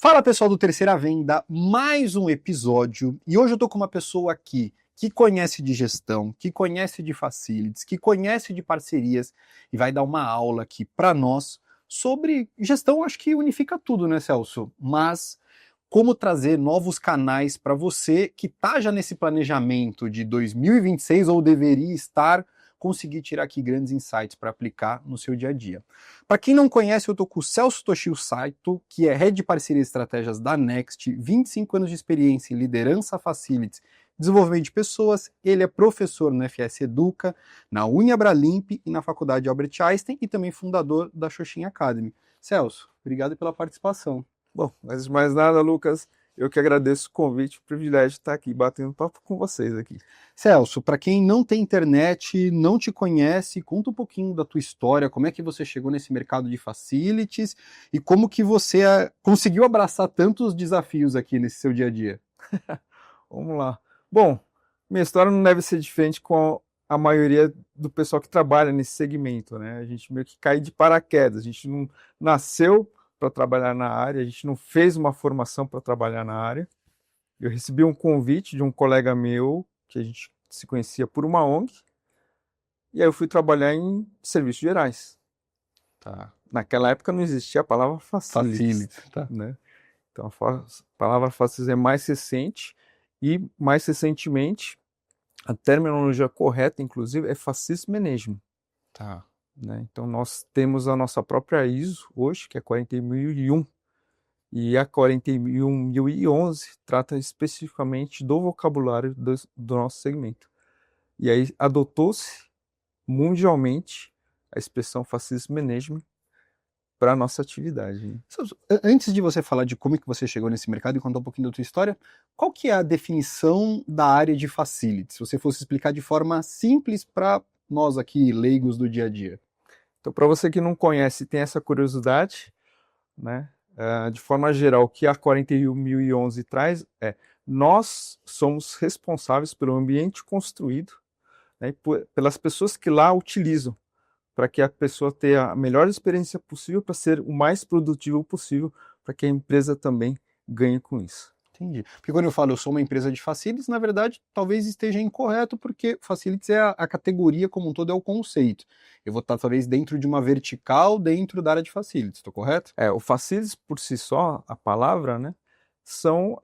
Fala pessoal do Terceira Venda, mais um episódio e hoje eu tô com uma pessoa aqui que conhece de gestão, que conhece de facilities, que conhece de parcerias e vai dar uma aula aqui para nós sobre gestão. Acho que unifica tudo, né, Celso? Mas como trazer novos canais para você que tá já nesse planejamento de 2026 ou deveria estar, conseguir tirar aqui grandes insights para aplicar no seu dia a dia. Para quem não conhece, eu estou com o Celso Toshio Saito, que é Head de Parcerias e Estratégias da Next, 25 anos de experiência em liderança, facilities, desenvolvimento de pessoas. Ele é professor no FS Educa, na Uniabralimp e na Faculdade Albert Einstein e também fundador da Xoxin Academy. Celso, obrigado pela participação. Bom, antes de mais nada, Lucas, eu que agradeço o convite, o privilégio de estar aqui batendo papo com vocês aqui. Celso, para quem não tem internet, não te conhece, conta um pouquinho da tua história, como é que você chegou nesse mercado de facilities e como que você conseguiu abraçar tantos desafios aqui nesse seu dia a dia. Vamos lá. Bom, minha história não deve ser diferente com a maioria do pessoal que trabalha nesse segmento, né? A gente meio que cai de paraquedas, a gente não nasceu para trabalhar na área, a gente não fez uma formação para trabalhar na área. Eu recebi um convite de um colega meu, que a gente se conhecia por uma ONG, e aí eu fui trabalhar em serviços gerais. Tá. Naquela época não existia a palavra facilities, Tá. né? Então a palavra facilities é mais recente, e mais recentemente, a terminologia correta, inclusive, é Facilities Management. Tá. Né? Então nós temos a nossa própria ISO hoje, que é 41001, e a 41011 trata especificamente do vocabulário do nosso segmento. E aí adotou-se mundialmente a expressão Facilities Management para a nossa atividade. Né? Antes de você falar de como é que você chegou nesse mercado e contar um pouquinho da tua história, qual que é a definição da área de facilities? Se você fosse explicar de forma simples para nós aqui, leigos do dia a dia. Então, para você que não conhece e tem essa curiosidade, né, de forma geral, o que a 41011 traz é: nós somos responsáveis pelo ambiente construído, né, pelas pessoas que lá utilizam, para que a pessoa tenha a melhor experiência possível, para ser o mais produtivo possível, para que a empresa também ganhe com isso. Entendi. Porque quando eu falo eu sou uma empresa de facilities, na verdade, talvez esteja incorreto, porque facilities é a categoria como um todo, é o conceito. Eu vou estar talvez dentro de uma vertical dentro da área de facilities, estou correto? O facilities por si só, a palavra, né, são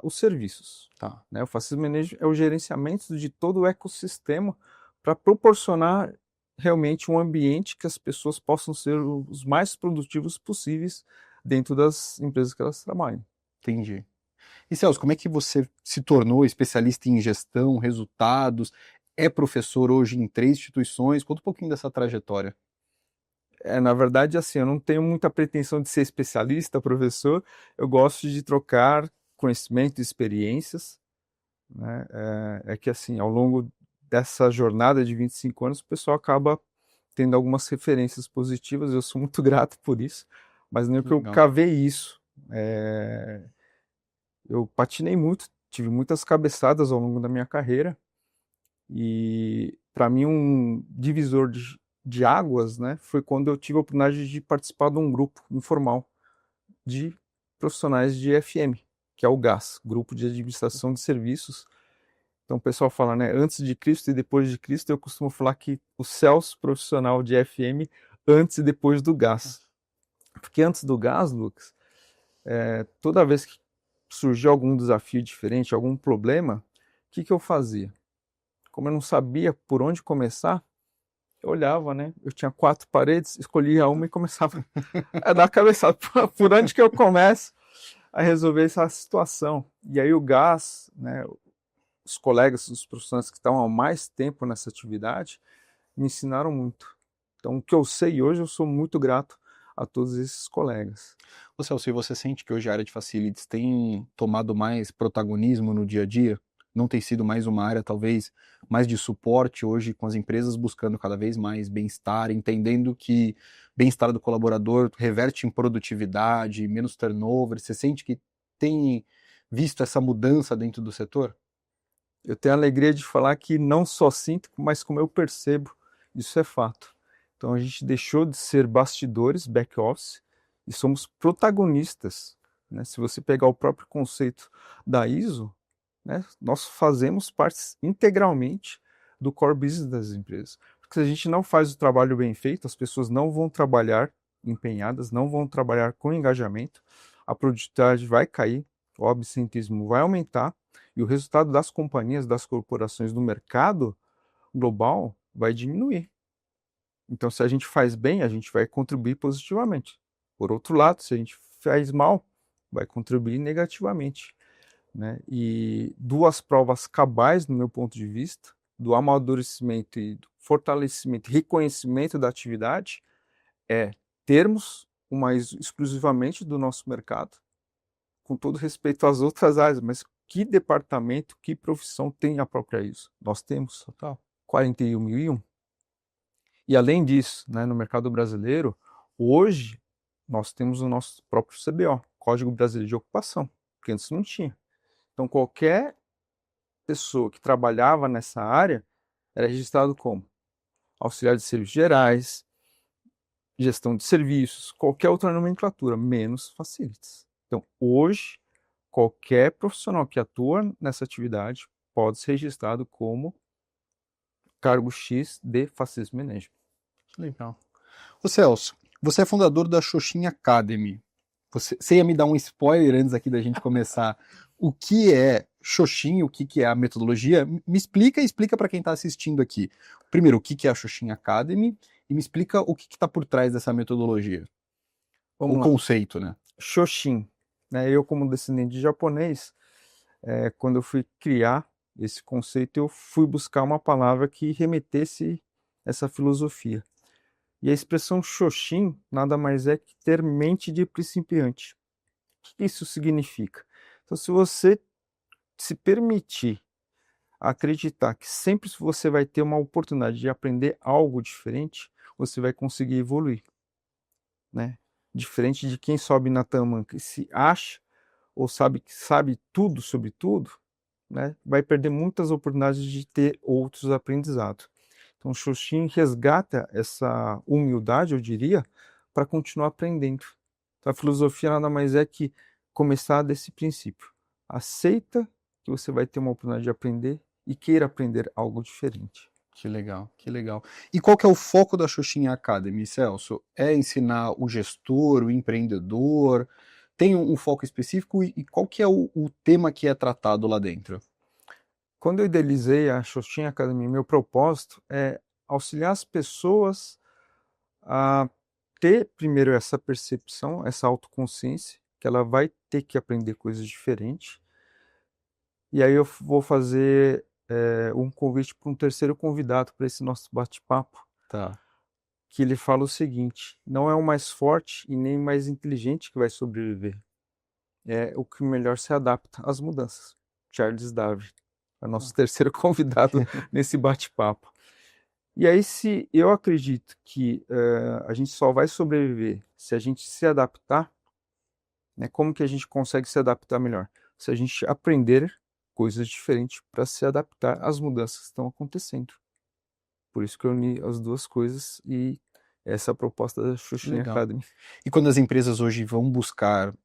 os serviços. Tá. Né? O Facilities Management é o gerenciamento de todo o ecossistema para proporcionar realmente um ambiente que as pessoas possam ser os mais produtivos possíveis dentro das empresas que elas trabalham. Entendi. E Celso, como é que você se tornou especialista em gestão, resultados? É professor hoje em 3 instituições? Conta um pouquinho dessa trajetória. Na verdade, assim, eu não tenho muita pretensão de ser especialista, professor. Eu gosto de trocar conhecimento e experiências. Né? É que, assim, ao longo dessa jornada de 25 anos, o pessoal acaba tendo algumas referências positivas. Eu sou muito grato por isso, mas nem que eu cavei isso. Eu patinei muito, tive muitas cabeçadas ao longo da minha carreira, e para mim um divisor de águas, né, foi quando eu tive a oportunidade de participar de um grupo informal de profissionais de FM, que é o GAS, Grupo de Administração de Serviços. Então o pessoal fala, né, antes de Cristo e depois de Cristo. Eu costumo falar que o Celso profissional de FM antes e depois do GAS. Porque antes do GAS, Lucas, toda vez que surgiu algum desafio diferente, algum problema, o que eu fazia? Como eu não sabia por onde começar, eu olhava, né? Eu tinha 4 paredes, escolhia uma e começava a dar a cabeçada. Por onde que eu começo a resolver essa situação? E aí o GAS, né, os colegas, os profissionais que estão há mais tempo nessa atividade, me ensinaram muito. Então, o que eu sei hoje, eu sou muito grato a todos esses colegas. Celso, e você sente que hoje a área de facilities tem tomado mais protagonismo no dia a dia? Não tem sido mais uma área, talvez, mais de suporte hoje, com as empresas buscando cada vez mais bem-estar, entendendo que bem-estar do colaborador reverte em produtividade, menos turnover? Você sente que tem visto essa mudança dentro do setor? Eu tenho a alegria de falar que não só sinto, mas como eu percebo, isso é fato. Então a gente deixou de ser bastidores, back-office, e somos protagonistas né? Se você pegar o próprio conceito da ISO, né, nós fazemos parte integralmente do core business das empresas. Porque se a gente não faz o trabalho bem feito, as pessoas não vão trabalhar empenhadas, não vão trabalhar com engajamento, a produtividade vai cair, o absenteísmo vai aumentar e o resultado das companhias, das corporações, do mercado global vai diminuir. Então, se a gente faz bem, a gente vai contribuir positivamente. Por outro lado, se a gente faz mal, vai contribuir negativamente, né? E duas provas cabais, no meu ponto de vista, do amadurecimento e do fortalecimento, reconhecimento da atividade, é termos uma ISO exclusivamente do nosso mercado, com todo respeito às outras áreas, mas que departamento, que profissão tem a própria ISO? Nós temos Total. 41001. E além disso, né, no mercado brasileiro, hoje nós temos o nosso próprio CBO, Código Brasileiro de Ocupação, que antes não tinha. Então qualquer pessoa que trabalhava nessa área era registrado como auxiliar de serviços gerais, gestão de serviços, qualquer outra nomenclatura, menos facilities. Então, hoje, qualquer profissional que atua nessa atividade pode ser registrado como cargo X de Facilities Management. Legal. Ô Celso, você é fundador da Xoxin Academy. Você ia me dar um spoiler antes aqui da gente começar. O que é Xoxin, o que é a metodologia? Me explica e explica para quem está assistindo aqui. Primeiro, o que é a Xoxin Academy e me explica o que está por trás dessa metodologia. Vamos O lá. conceito, né? Shoshin, né? Eu como descendente de japonês, quando eu fui criar esse conceito, eu fui buscar uma palavra que remetesse essa filosofia. E a expressão Shoshin nada mais é que ter mente de principiante. O que isso significa? Então, se você se permitir acreditar que sempre você vai ter uma oportunidade de aprender algo diferente, você vai conseguir evoluir, né? Diferente de quem sobe na tamanca e se acha ou sabe que sabe tudo sobre tudo, né? Vai perder muitas oportunidades de ter outros aprendizados. Então, o Shoshin resgata essa humildade, eu diria, para continuar aprendendo. Então, a filosofia nada mais é que começar desse princípio. Aceita que você vai ter uma oportunidade de aprender e queira aprender algo diferente. Que legal, que legal. E qual que é o foco da Xoxin Academy, Celso? É ensinar o gestor, o empreendedor? Tem um foco específico e qual que é o tema que é tratado lá dentro? Quando eu idealizei a Xoxin Academy, meu propósito é auxiliar as pessoas a ter primeiro essa percepção, essa autoconsciência, que ela vai ter que aprender coisas diferentes. E aí eu vou fazer um convite para um terceiro convidado para esse nosso bate-papo, Tá. que ele fala o seguinte: não é o mais forte e nem o mais inteligente que vai sobreviver, é o que melhor se adapta às mudanças. Charles Darwin é o nosso terceiro convidado nesse bate-papo. E aí, se eu acredito que a gente só vai sobreviver se a gente se adaptar, né, como que a gente consegue se adaptar melhor? Se a gente aprender coisas diferentes para se adaptar às mudanças que estão acontecendo. Por isso que eu uni as duas coisas e essa é a proposta da Xoxin Legal. Academy. E quando as empresas hoje vão buscar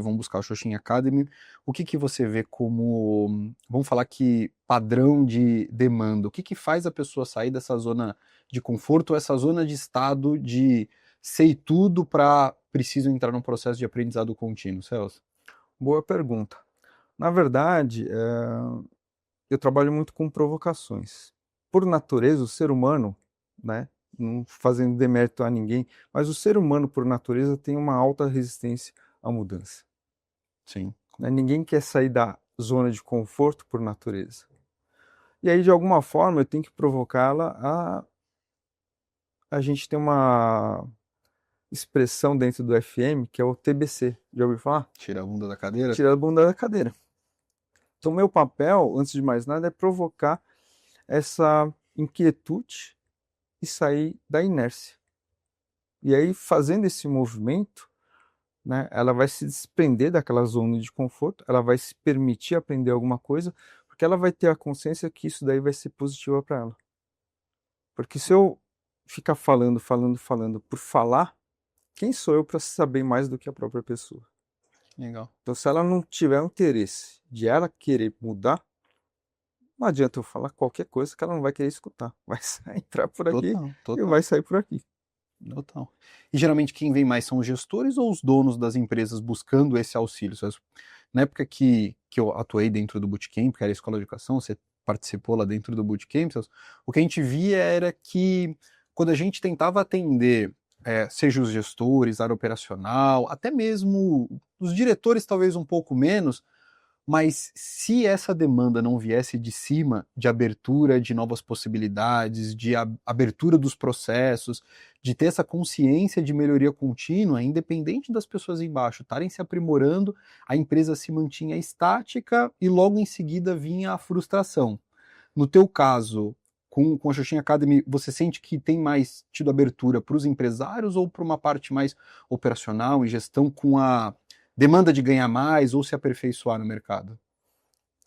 vão buscar o Xoxin Academy, o que você vê como, vamos falar que padrão de demanda? O que faz a pessoa sair dessa zona de conforto ou essa zona de estado de sei tudo para preciso entrar num processo de aprendizado contínuo, Celso? Boa pergunta. Na verdade, eu trabalho muito com provocações. Por natureza, o ser humano, né, não fazendo demérito a ninguém, mas o ser humano, por natureza, tem uma alta resistência à mudança. Sim. Né? Ninguém quer sair da zona de conforto por natureza. E aí, de alguma forma, eu tenho que provocá-la a gente tem uma expressão dentro do FM que é o TBC. Já ouviu falar? Tira a bunda da cadeira? Tirar a bunda da cadeira. Então, meu papel, antes de mais nada, é provocar essa inquietude e sair da inércia. E aí, fazendo esse movimento, né, ela vai se desprender daquela zona de conforto, ela vai se permitir aprender alguma coisa, porque ela vai ter a consciência que isso daí vai ser positivo para ela. Porque se eu ficar falando por falar, quem sou eu para saber mais do que a própria pessoa? Legal. Então, se ela não tiver o interesse de ela querer mudar, não adianta eu falar qualquer coisa que ela não vai querer escutar. Vai entrar por aqui Total, e total, vai sair por aqui. total. E geralmente quem vem mais são os gestores ou os donos das empresas buscando esse auxílio? Na época que eu atuei dentro do Bootcamp, que era a escola de educação, você participou lá dentro do Bootcamp, o que a gente via era que quando a gente tentava atender, seja os gestores, área operacional, até mesmo os diretores talvez um pouco menos, mas se essa demanda não viesse de cima, de abertura de novas possibilidades, de abertura dos processos, de ter essa consciência de melhoria contínua, independente das pessoas embaixo estarem se aprimorando, a empresa se mantinha estática e logo em seguida vinha a frustração. No teu caso, com a Xuxinha Academy, você sente que tem mais tido abertura para os empresários ou para uma parte mais operacional e gestão com a demanda de ganhar mais ou se aperfeiçoar no mercado?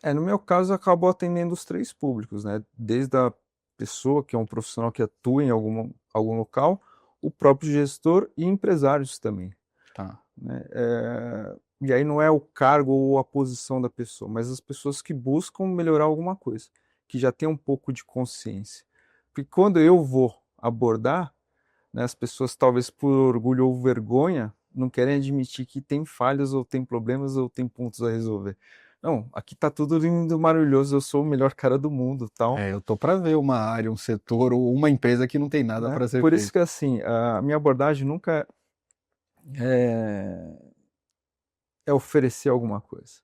No meu caso, acabou atendendo os três públicos, né? Desde a pessoa que é um profissional que atua em algum local, o próprio gestor e empresários também, Tá. né? E aí não é o cargo ou a posição da pessoa, mas as pessoas que buscam melhorar alguma coisa, que já tem um pouco de consciência. Porque quando eu vou abordar, né, as pessoas talvez por orgulho ou vergonha não querem admitir que tem falhas ou tem problemas ou tem pontos a resolver. Não, aqui tá tudo lindo, maravilhoso, eu sou o melhor cara do mundo, tal, Eu tô para ver uma área, um setor ou uma empresa que não tem nada né? para ser Por isso feito. que assim, a minha abordagem nunca é, é oferecer alguma coisa,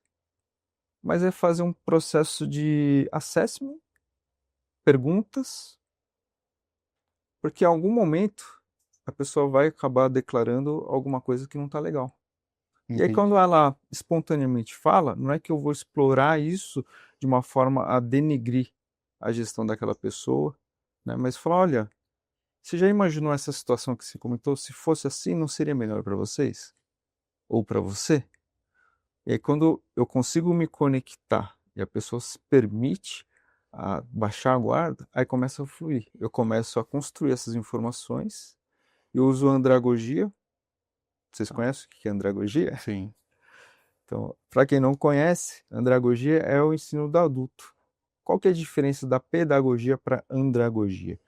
mas é fazer um processo de assessment, perguntas, porque em algum momento a pessoa vai acabar declarando alguma coisa que não está legal. E aí, quando Entendi. ela espontaneamente fala, não é que eu vou explorar isso de uma forma a denegrir a gestão daquela pessoa, né? Mas falar, olha, você já imaginou essa situação que você comentou? Se fosse assim, não seria melhor para vocês? Ou para você? E aí, quando eu consigo me conectar e a pessoa se permite a baixar a guarda, aí começa a fluir. Eu começo a construir essas informações. Eu uso a andragogia. Vocês Tá. conhecem o que é andragogia? Sim. Então, para quem não conhece, andragogia é o ensino do adulto. Qual que é a diferença da pedagogia para andragogia?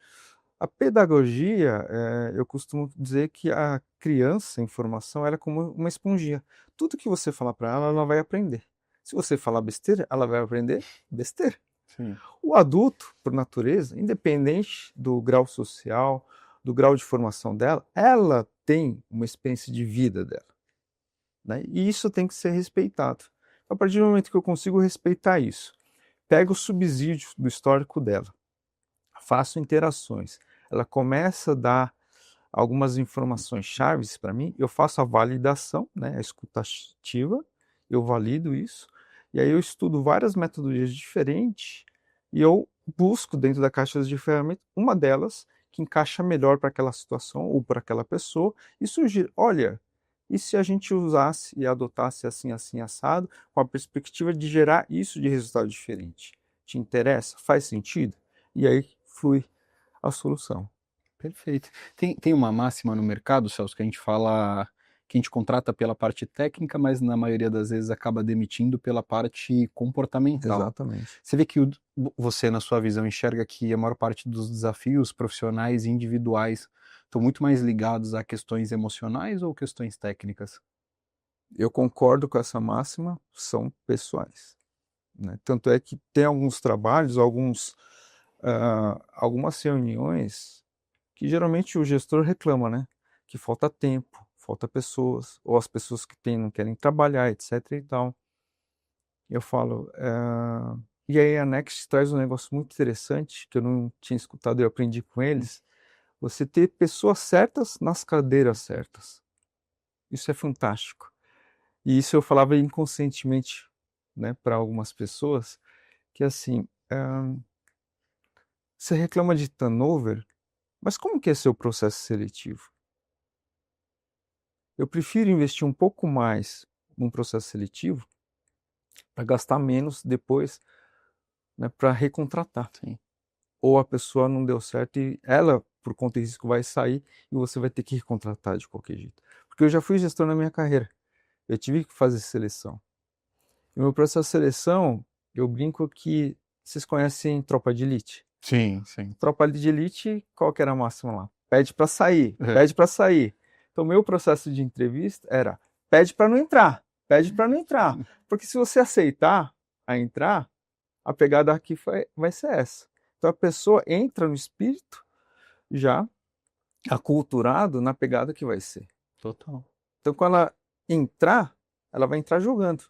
A pedagogia, eu costumo dizer que a criança em formação ela é como uma esponjinha. Tudo que você falar para ela, ela vai aprender. Se você falar besteira, ela vai aprender besteira. Sim. O adulto, por natureza, independente do grau social, do grau de formação dela, ela tem uma experiência de vida dela, né? E isso tem que ser respeitado. A partir do momento que eu consigo respeitar isso, pego o subsídio do histórico dela, faço interações, ela começa a dar algumas informações chaves para mim, eu faço a validação, né, a escuta ativa, eu valido isso, e aí eu estudo várias metodologias diferentes e eu busco dentro da caixa de ferramentas uma delas que encaixa melhor para aquela situação ou para aquela pessoa e sugiro, olha, e se a gente usasse e adotasse assim, assim, assado, com a perspectiva de gerar isso de resultado diferente? Te interessa? Faz sentido? E aí flui a solução. Perfeito. Tem uma máxima no mercado, Celso, que a gente fala que a gente contrata pela parte técnica, mas na maioria das vezes acaba demitindo pela parte comportamental. Exatamente. Você vê que você, na sua visão, enxerga que a maior parte dos desafios profissionais e individuais estão muito mais ligados a questões emocionais ou questões técnicas? Eu concordo com essa máxima, são pessoais, né? Tanto é que tem alguns trabalhos, algumas reuniões que geralmente o gestor reclama, né? Que falta tempo, falta pessoas, ou as pessoas que têm não querem trabalhar, etc. e tal. Eu falo, e aí a Next traz um negócio muito interessante que eu não tinha escutado e eu aprendi com eles. Você ter pessoas certas nas cadeiras certas. Isso é fantástico. E isso eu falava inconscientemente, né, para algumas pessoas, que assim, você reclama de turnover, mas como que é seu processo seletivo? Eu prefiro investir um pouco mais num processo seletivo para gastar menos depois, né, para recontratar. Sim. Ou a pessoa não deu certo e ela, por conta de risco, vai sair e você vai ter que recontratar de qualquer jeito. Porque eu já fui gestor na minha carreira. eu tive que fazer seleção. E o meu processo de seleção, eu brinco que vocês conhecem Tropa de Elite? Sim, sim. Tropa de Elite, qual que era a máxima lá? Pede para sair, É. pede para sair. Então, meu processo de entrevista era pede para não entrar, pede para não entrar. Porque se você aceitar a entrar, a pegada aqui vai ser essa. Então, a pessoa entra no espírito já aculturado na pegada que vai ser. Total. Então, quando ela entrar, ela vai entrar jogando.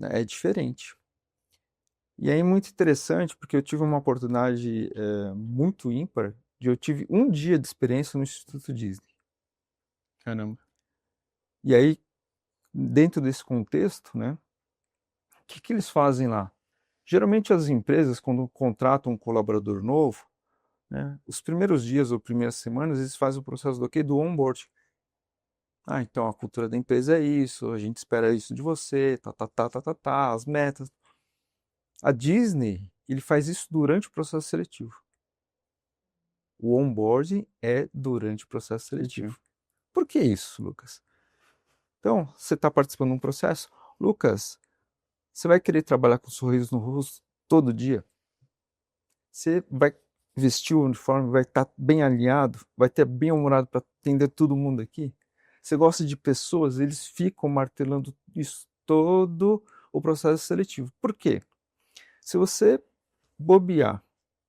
É diferente. E aí, muito interessante, porque eu tive uma oportunidade muito ímpar, eu tive um dia de experiência no Instituto Disney. Caramba. E aí, dentro desse contexto, né, o que eles fazem lá? Geralmente as empresas, quando contratam um colaborador novo, né, os primeiros dias ou primeiras semanas, eles fazem o processo do quê? Do onboarding. Ah, então a cultura da empresa é isso, a gente espera isso de você, as metas. A Disney, ele faz isso durante o processo seletivo. O onboarding é durante o processo seletivo. Por que isso, Lucas? Então, você está participando de um processo. Lucas, você vai querer trabalhar com um sorriso no rosto todo dia? Você vai vestir o uniforme, vai estar bem alinhado, vai ter bem humorado para atender todo mundo aqui? Você gosta de pessoas, eles ficam martelando isso todo o processo seletivo. Por quê? Se você bobear,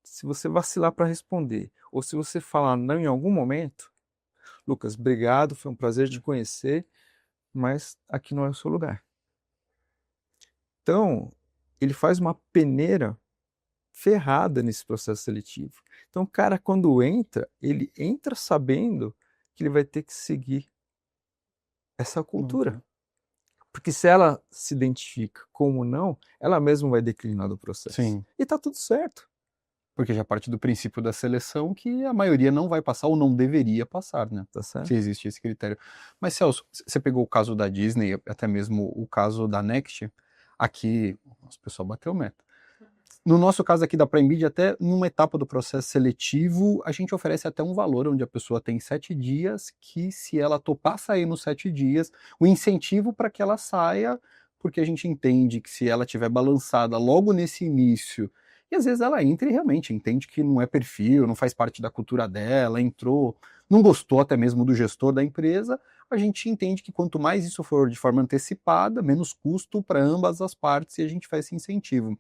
se você vacilar para responder, ou se você falar não em algum momento, Lucas, obrigado, foi um prazer te conhecer, mas aqui não é o seu lugar. Então, ele faz uma peneira ferrada nesse processo seletivo. Então, o cara, quando entra, ele entra sabendo que ele vai ter que seguir essa cultura. Porque se ela se identifica como não, ela mesma vai declinar do processo. Sim. E tá tudo certo. Porque já parte do princípio da seleção que a maioria não vai passar ou não deveria passar, né? Tá certo? Se existe esse critério. Mas, Celso, você pegou o caso da Disney, até mesmo o caso da Next. Aqui, o pessoal bateu meta. No nosso caso aqui da Prime Video, até numa etapa do processo seletivo, a gente oferece até um valor onde a pessoa tem 7 dias, que se ela topar sair nos 7 dias, o incentivo para que ela saia, porque a gente entende que se ela tiver balançada logo nesse início, e às vezes ela entra e realmente entende que não é perfil, não faz parte da cultura dela, entrou, não gostou até mesmo do gestor da empresa, a gente entende que quanto mais isso for de forma antecipada, menos custo para ambas as partes e a gente faz esse incentivo.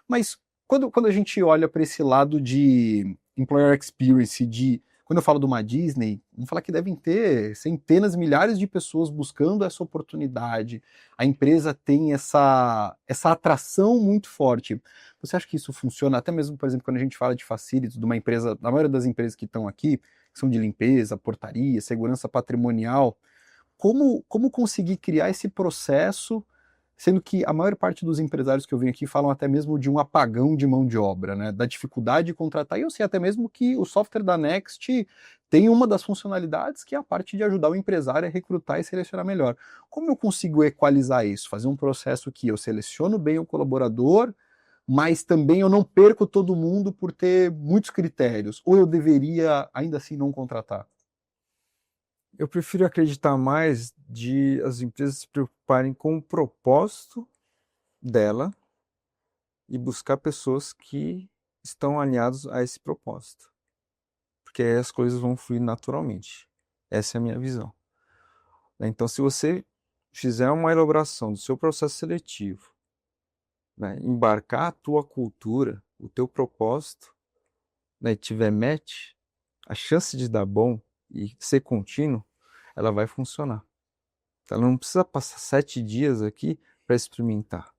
Mas quando a gente olha para esse lado de employer experience, quando eu falo de uma Disney, vamos falar que devem ter centenas, milhares de pessoas buscando essa oportunidade. A empresa tem essa atração muito forte. Você acha que isso funciona até mesmo, por exemplo, quando a gente fala de facilities de uma empresa, da maioria das empresas que estão aqui, que são de limpeza, portaria, segurança patrimonial, como conseguir criar esse processo, sendo que a maior parte dos empresários que eu venho aqui falam até mesmo de um apagão de mão de obra, né, da dificuldade de contratar, e eu sei até mesmo que o software da Next tem uma das funcionalidades que é a parte de ajudar o empresário a recrutar e selecionar melhor. Como eu consigo equalizar isso? Fazer um processo que eu seleciono bem o colaborador, mas também eu não perco todo mundo por ter muitos critérios, ou eu deveria ainda assim não contratar? Eu prefiro acreditar mais de as empresas se preocuparem com o propósito dela e buscar pessoas que estão alinhadas a esse propósito. Porque aí as coisas vão fluir naturalmente. Essa é a minha visão. Então, se você fizer uma elaboração do seu processo seletivo, né, embarcar a tua cultura, o teu propósito, né, e tiver match, a chance de dar bom e ser contínuo, ela vai funcionar. Ela não precisa passar 7 dias aqui para experimentar.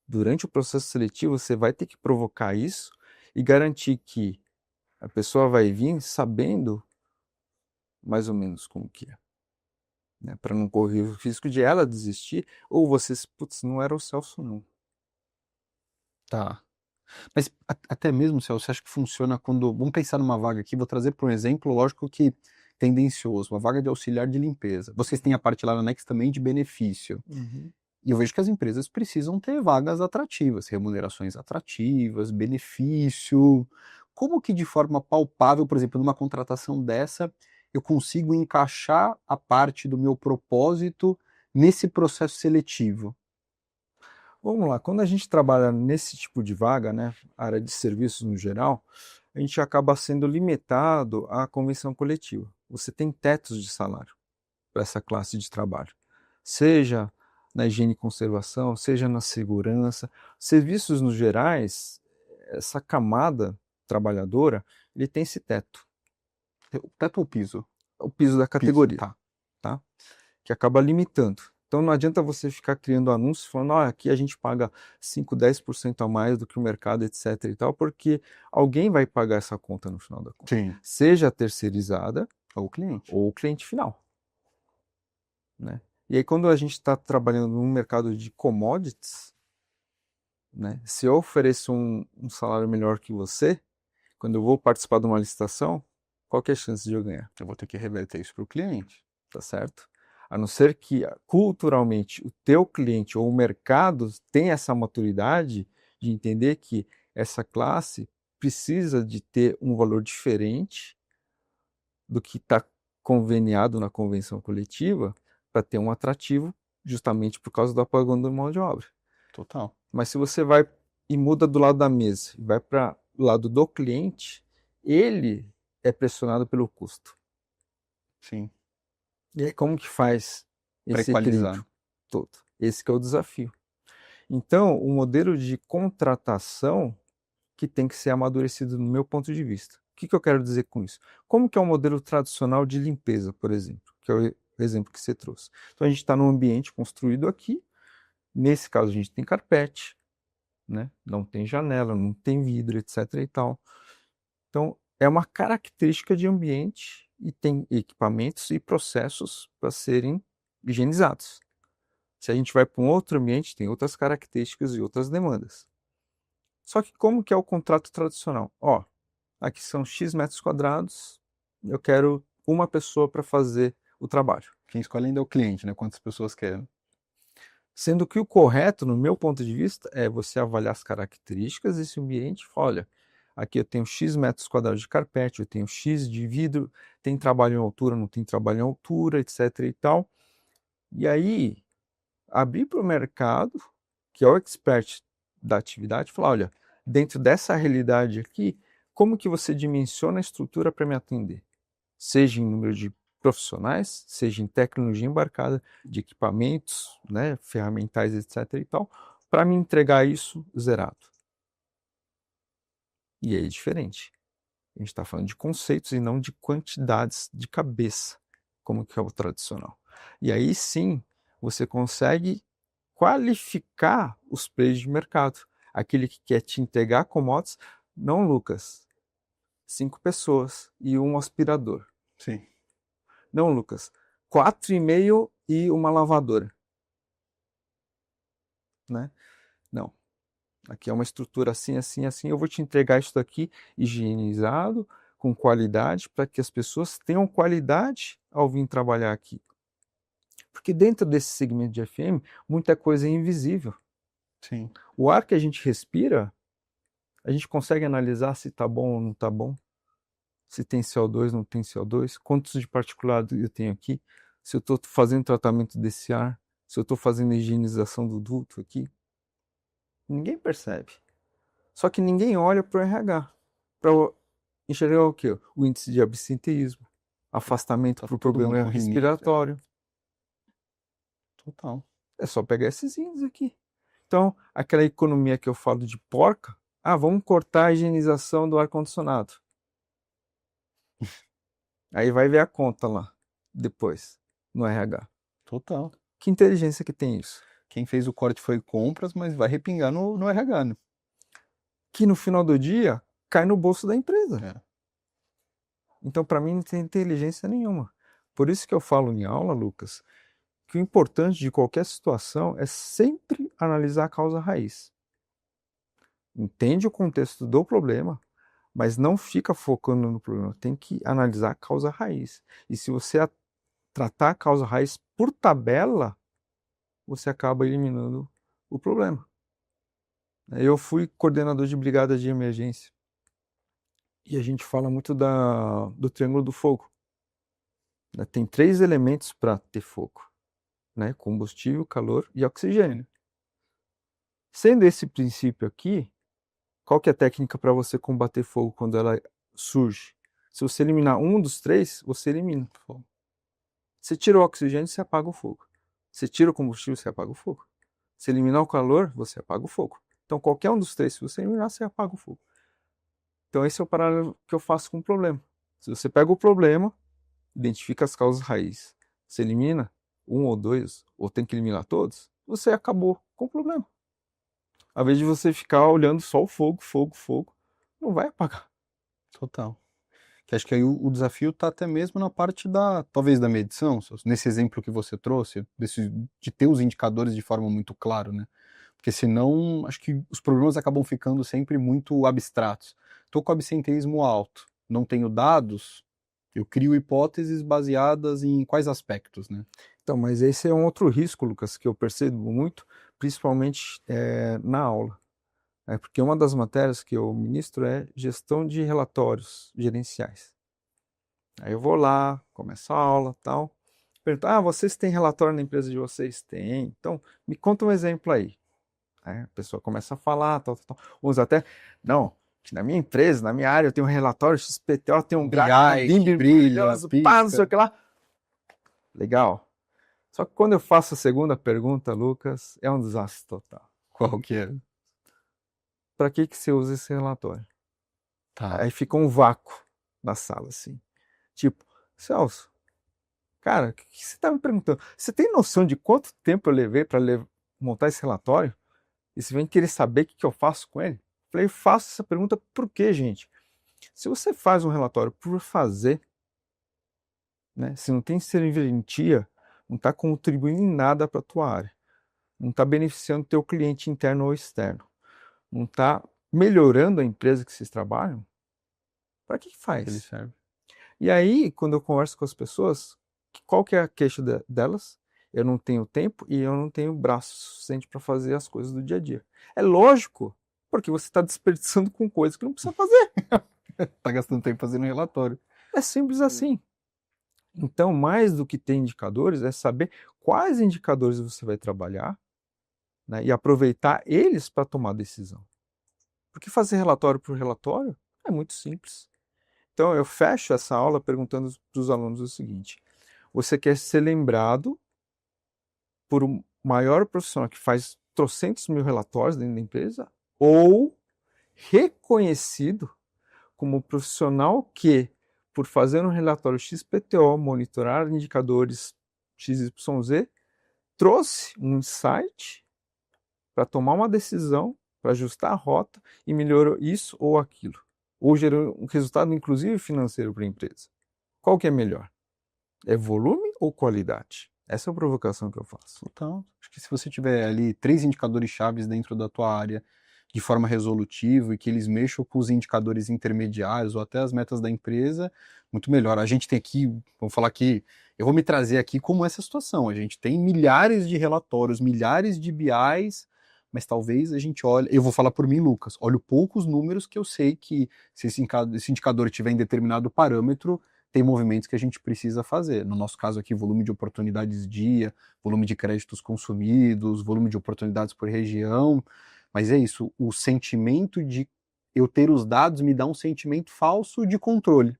Durante o processo seletivo, você vai ter que provocar isso e garantir que a pessoa vai vir sabendo mais ou menos como que é. Né? Para não correr o risco de ela desistir ou você, putz, não era o Celso não. Tá. Mas até mesmo, Celso, você acha que funciona quando... Vamos pensar numa vaga aqui, vou trazer para um exemplo, lógico que tendencioso, uma vaga de auxiliar de limpeza. Vocês têm a parte lá na Next também de benefício. Uhum. E eu vejo que as empresas precisam ter vagas atrativas, remunerações atrativas, benefício. Como que de forma palpável, por exemplo, numa contratação dessa, eu consigo encaixar a parte do meu propósito nesse processo seletivo? Vamos lá, quando a gente trabalha nesse tipo de vaga, né, área de serviços no geral, a gente acaba sendo limitado à convenção coletiva. Você tem tetos de salário para essa classe de trabalho, seja na higiene e conservação, seja na segurança. Serviços no gerais, essa camada trabalhadora, ele tem esse teto, O teto ou piso? o piso da Piso, categoria, tá. tá? Que acaba limitando. Então não adianta você ficar criando anúncios falando, aqui a gente paga 5, 10% a mais do que o mercado, etc e tal, porque alguém vai pagar essa conta no final da conta. Sim. Seja a terceirizada Ou o cliente. ou o cliente final, né? E aí quando a gente está trabalhando no mercado de commodities, né? Se eu ofereço um salário melhor que você, quando eu vou participar de uma licitação, qual que é a chance de eu ganhar? Eu vou ter que reverter isso para o cliente. Tá certo? A não ser que culturalmente o teu cliente ou o mercado tenha essa maturidade de entender que essa classe precisa de ter um valor diferente do que está conveniado na convenção coletiva para ter um atrativo justamente por causa do apagão da mão de obra. Total. Mas se você vai e muda do lado da mesa e vai para o lado do cliente, ele é pressionado pelo custo. Sim. E aí como que faz Para esse equalizar. equilíbrio todo? Esse que é o desafio. Então, o modelo de contratação que tem que ser amadurecido no meu ponto de vista. O que eu quero dizer com isso? Como que é o modelo tradicional de limpeza, por exemplo, que é o exemplo que você trouxe. Então, a gente está num ambiente construído aqui, nesse caso a gente tem carpete, né? Não tem janela, não tem vidro, etc e tal. Então, é uma característica de ambiente e tem equipamentos e processos para serem higienizados. Se a gente vai para um outro ambiente, tem outras características e outras demandas. Só que como que é o contrato tradicional? Aqui são X metros quadrados, eu quero uma pessoa para fazer o trabalho. Quem escolhe ainda é o cliente, né? Quantas pessoas querem. Sendo que o correto, no meu ponto de vista, é você avaliar as características desse ambiente e falar, olha, aqui eu tenho X metros quadrados de carpete, eu tenho X de vidro, tem trabalho em altura, não tem trabalho em altura, etc e tal. E aí, abrir para o mercado, que é o expert da atividade, falar, olha, dentro dessa realidade aqui, como que você dimensiona a estrutura para me atender? Seja em número de profissionais, seja em tecnologia embarcada, de equipamentos, né, ferramentais, etc e tal, para me entregar isso zerado. E aí é diferente. A gente está falando de conceitos e não de quantidades de cabeça, como que é o tradicional. E aí sim, você consegue qualificar os players de mercado. Aquele que quer te entregar commodities, não, Lucas, 5 pessoas e um aspirador. Sim. Não, Lucas, 4,5 e uma lavadora. Né? Não. Aqui é uma estrutura assim, assim, assim. Eu vou te entregar isso daqui higienizado, com qualidade, para que as pessoas tenham qualidade ao vir trabalhar aqui. Porque dentro desse segmento de FM, muita coisa é invisível. Sim. O ar que a gente respira, a gente consegue analisar se está bom ou não está bom, se tem CO2, não tem CO2, quantos de particulado eu tenho aqui, se eu estou fazendo tratamento desse ar, se eu estou fazendo higienização do duto aqui. Ninguém percebe. Só que ninguém olha para o RH, para enxergar o quê? O índice de absenteísmo, afastamento Tá por todo mundo problema com rinite. respiratório. Total. É só pegar esses índices aqui. Então, aquela economia que eu falo de porca, vamos cortar a higienização do ar-condicionado. Aí vai ver a conta lá, depois, no RH. Total. Que inteligência que tem isso? Quem fez o corte foi compras, mas vai repingar no RH, né? Que no final do dia, cai no bolso da empresa. É. Então, para mim, não tem inteligência nenhuma. Por isso que eu falo em aula, Lucas, que o importante de qualquer situação é sempre analisar a causa raiz. Entende o contexto do problema, mas não fica focando no problema. Tem que analisar a causa raiz. E se você tratar a causa raiz por tabela, você acaba eliminando o problema. Eu fui coordenador de brigada de emergência. E a gente fala muito do triângulo do fogo. Tem 3 elementos para ter fogo. né? Combustível, calor e oxigênio. Sendo esse princípio aqui, qual que é a técnica para você combater fogo quando ela surge? Se você eliminar um dos três, você elimina o fogo. Você tira o oxigênio, você apaga o fogo. Você tira o combustível, você apaga o fogo. Se eliminar o calor, você apaga o fogo. Então, qualquer um dos três, se você eliminar, você apaga o fogo. Então, esse é o paralelo que eu faço com o problema. Se você pega o problema, identifica as causas raízes, você elimina um ou dois, ou tem que eliminar todos, você acabou com o problema. Ao invés de você ficar olhando só o fogo, fogo, fogo, não vai apagar. Total. Que acho que aí o desafio está até mesmo na parte talvez da medição, nesse exemplo que você trouxe, de ter os indicadores de forma muito clara, né? Porque senão, acho que os problemas acabam ficando sempre muito abstratos. Estou com absenteísmo alto, não tenho dados, eu crio hipóteses baseadas em quais aspectos, né? Então, mas esse é um outro risco, Lucas, que eu percebo muito, principalmente na aula. Porque uma das matérias que eu ministro é gestão de relatórios gerenciais. Aí eu vou lá, começo a aula, tal, pergunto, vocês têm relatório na empresa de vocês? Tem. Então, me conta um exemplo aí. Aí a pessoa começa a falar, tal, tal, tal. Uns até, não, na minha empresa, na minha área, eu tenho um relatório XPTO, tem um gráfico que brilha, pá, não sei pisca. o que lá. Legal. Só que quando eu faço a segunda pergunta, Lucas, é um desastre total. Qual que é? Para que você usa esse relatório? Tá. Aí fica um vácuo na sala, assim. Tipo, Celso, cara, o que você está me perguntando? Você tem noção de quanto tempo eu levei para montar esse relatório? E você vem querer saber o que eu faço com ele? Falei, faço essa pergunta por quê, gente? Se você faz um relatório por fazer, né, se não tem serventia, não está contribuindo em nada para a tua área, não está beneficiando o teu cliente interno ou externo, não está melhorando a empresa que vocês trabalham, para que Ele faz? serve. E aí, quando eu converso com as pessoas, qual que é a queixa delas? Eu não tenho tempo e eu não tenho braço suficiente para fazer as coisas do dia a dia. É lógico, porque você está desperdiçando com coisas que não precisa fazer. Tá gastando tempo fazendo relatório. É simples assim. Então, mais do que ter indicadores, é saber quais indicadores você vai trabalhar, né, e aproveitar eles para tomar decisão. Porque fazer relatório por relatório é muito simples. Então, eu fecho essa aula perguntando para os alunos o seguinte: você quer ser lembrado por um maior profissional que faz trocentos mil relatórios dentro da empresa, ou reconhecido como profissional que, por fazer um relatório XPTO, monitorar indicadores XYZ, trouxe um insight para tomar uma decisão, para ajustar a rota e melhorou isso ou aquilo, ou gerou um resultado inclusive financeiro para a empresa. Qual que é melhor? É volume ou qualidade? Essa é a provocação que eu faço. Então, acho que se você tiver ali 3 indicadores chaves dentro da tua área de forma resolutiva e que eles mexam com os indicadores intermediários ou até as metas da empresa, muito melhor. A gente tem aqui, vamos falar aqui, eu vou me trazer aqui como essa situação. A gente tem milhares de relatórios, milhares de BIs, mas talvez a gente olhe, eu vou falar por mim, Lucas, olho poucos números que eu sei que se esse indicador tiver em determinado parâmetro, tem movimentos que a gente precisa fazer. No nosso caso aqui, volume de oportunidades dia, volume de créditos consumidos, volume de oportunidades por região, mas é isso, o sentimento de eu ter os dados me dá um sentimento falso de controle,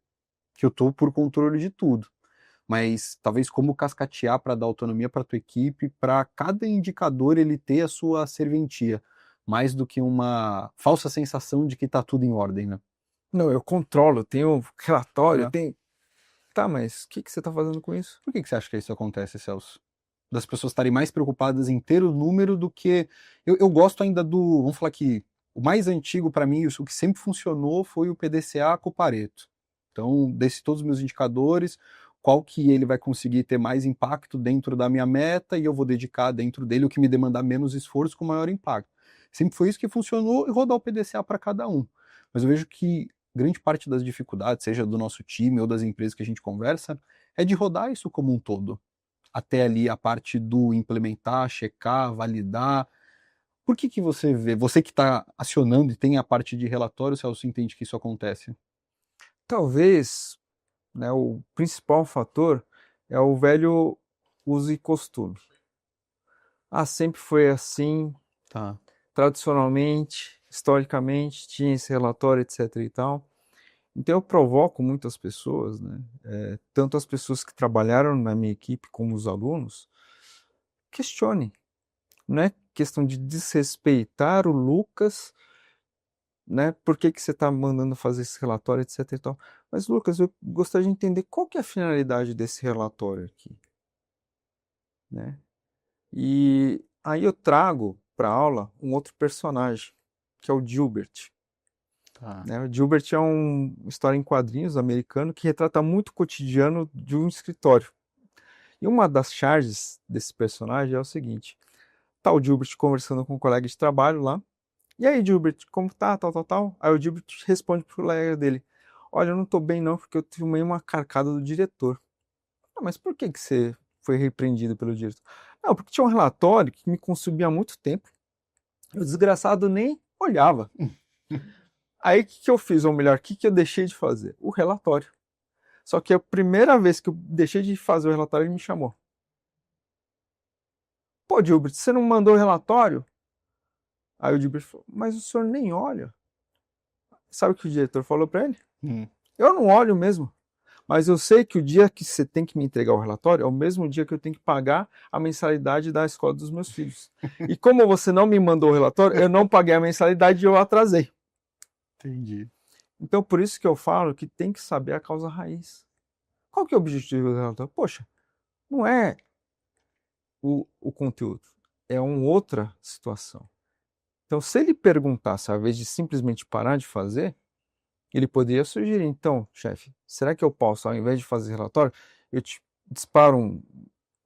que eu estou por controle de tudo. Mas talvez como cascatear para dar autonomia para a tua equipe, para cada indicador ele ter a sua serventia, mais do que uma falsa sensação de que está tudo em ordem, né? Não, eu controlo, eu tenho relatório, É. tenho... Tá, mas o que você está fazendo com isso? Por que você acha que isso acontece, Celso? Das pessoas estarem mais preocupadas em ter o número do que. Eu gosto ainda do. Vamos falar que o mais antigo para mim, o que sempre funcionou foi o PDCA com o Pareto. Então, desses todos os meus indicadores, qual que ele vai conseguir ter mais impacto dentro da minha meta e eu vou dedicar dentro dele o que me demandar menos esforço com maior impacto. Sempre foi isso que funcionou e rodar o PDCA para cada um. Mas eu vejo que grande parte das dificuldades, seja do nosso time ou das empresas que a gente conversa, é de rodar isso como um todo. Até ali a parte do implementar, checar, validar. Por que você vê, você que está acionando e tem a parte de relatório, Celso, entende que isso acontece? Talvez, né, o principal fator é o velho uso e costume. sempre foi assim, Tá. tradicionalmente, historicamente, tinha esse relatório, etc e tal. Então eu provoco muitas pessoas, né? Tanto as pessoas que trabalharam na minha equipe como os alunos, questionem. Não é questão de desrespeitar o Lucas, né? Por que você está mandando fazer esse relatório, etc e tal. Mas, Lucas, eu gostaria de entender qual que é a finalidade desse relatório aqui, né? E aí eu trago para a aula um outro personagem, que é o Gilbert. Tá. Né? O Gilbert é uma história em quadrinhos americano que retrata muito o cotidiano de um escritório. E uma das charges desse personagem é o seguinte: tá o Gilbert conversando com um colega de trabalho lá. E aí, Gilbert, como tá? Tal, tal, tal. Aí o Gilbert responde pro colega dele: olha, eu não tô bem não, porque eu tomei uma carcada do diretor. Ah, mas por que você foi repreendido pelo diretor? Não, porque tinha um relatório que me consumia muito tempo. O desgraçado nem olhava. Aí o que eu fiz? Ou melhor, o que eu deixei de fazer? O relatório. Só que a primeira vez que eu deixei de fazer o relatório, ele me chamou. Pô, Gilbert, você não mandou o relatório? Aí o Gilbert falou, mas o senhor nem olha. Sabe o que o diretor falou para ele? Hum. Eu não olho mesmo. Mas eu sei que o dia que você tem que me entregar o relatório é o mesmo dia que eu tenho que pagar a mensalidade da escola dos meus filhos. E como você não me mandou o relatório, eu não paguei a mensalidade e eu atrasei. Entendi. Então, por isso que eu falo que tem que saber a causa raiz. Qual que é o objetivo do relatório? Poxa, não é o conteúdo, é uma outra situação. Então, se ele perguntasse, ao invés de simplesmente parar de fazer, ele poderia sugerir, então, chefe, será que eu posso, ao invés de fazer relatório, eu te disparo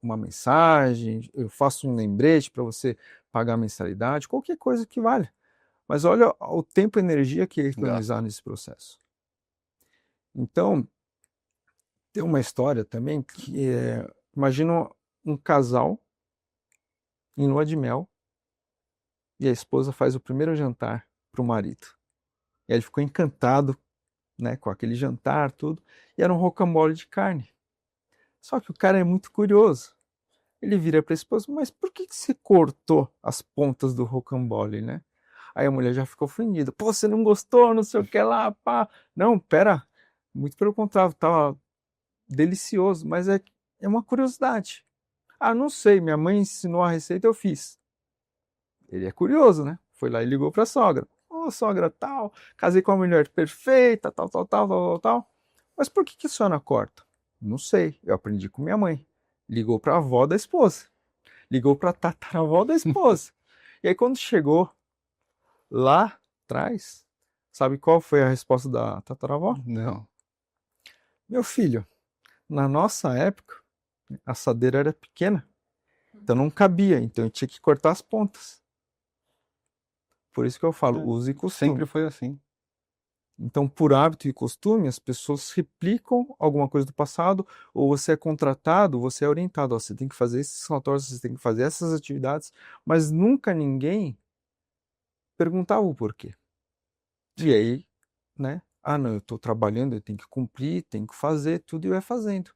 uma mensagem, eu faço um lembrete para você pagar a mensalidade, qualquer coisa que valha. Mas olha o tempo e energia que ia economizar Gasto. nesse processo. Então, tem uma história também que é, imagina um casal em lua de mel e a esposa faz o primeiro jantar para o marido. E ele ficou encantado, né, com aquele jantar, tudo, e era um rocambole de carne. Só que o cara é muito curioso. Ele vira para a esposa, mas por que você cortou as pontas do rocambole, né? Aí a mulher já ficou ofendida. Pô, você não gostou, não sei o que lá, pá. Não, pera. Muito pelo contrário, tava delicioso, mas é uma curiosidade. Ah, não sei, minha mãe ensinou a receita, eu fiz. Ele é curioso, né? Foi lá e ligou para a sogra. Ô, sogra, tal, casei com uma mulher perfeita, tal, tal, tal, tal, tal, tal. Mas por que a senhora corta? Não sei, eu aprendi com minha mãe. Ligou para a avó da esposa. Ligou para a tataravó da esposa. E aí quando chegou lá atrás, sabe qual foi a resposta da tataravó? Não. Meu filho, na nossa época, a assadeira era pequena, então não cabia, então eu tinha que cortar as pontas. Por isso que eu falo, use costume. Sempre foi assim. Então, por hábito e costume, as pessoas replicam alguma coisa do passado, ou você é contratado, você é orientado, ó, você tem que fazer esses relatórios, você tem que fazer essas atividades, mas nunca ninguém perguntava o porquê. E aí, né? Ah, não, eu estou trabalhando, eu tenho que cumprir, tenho que fazer, tudo e vai fazendo.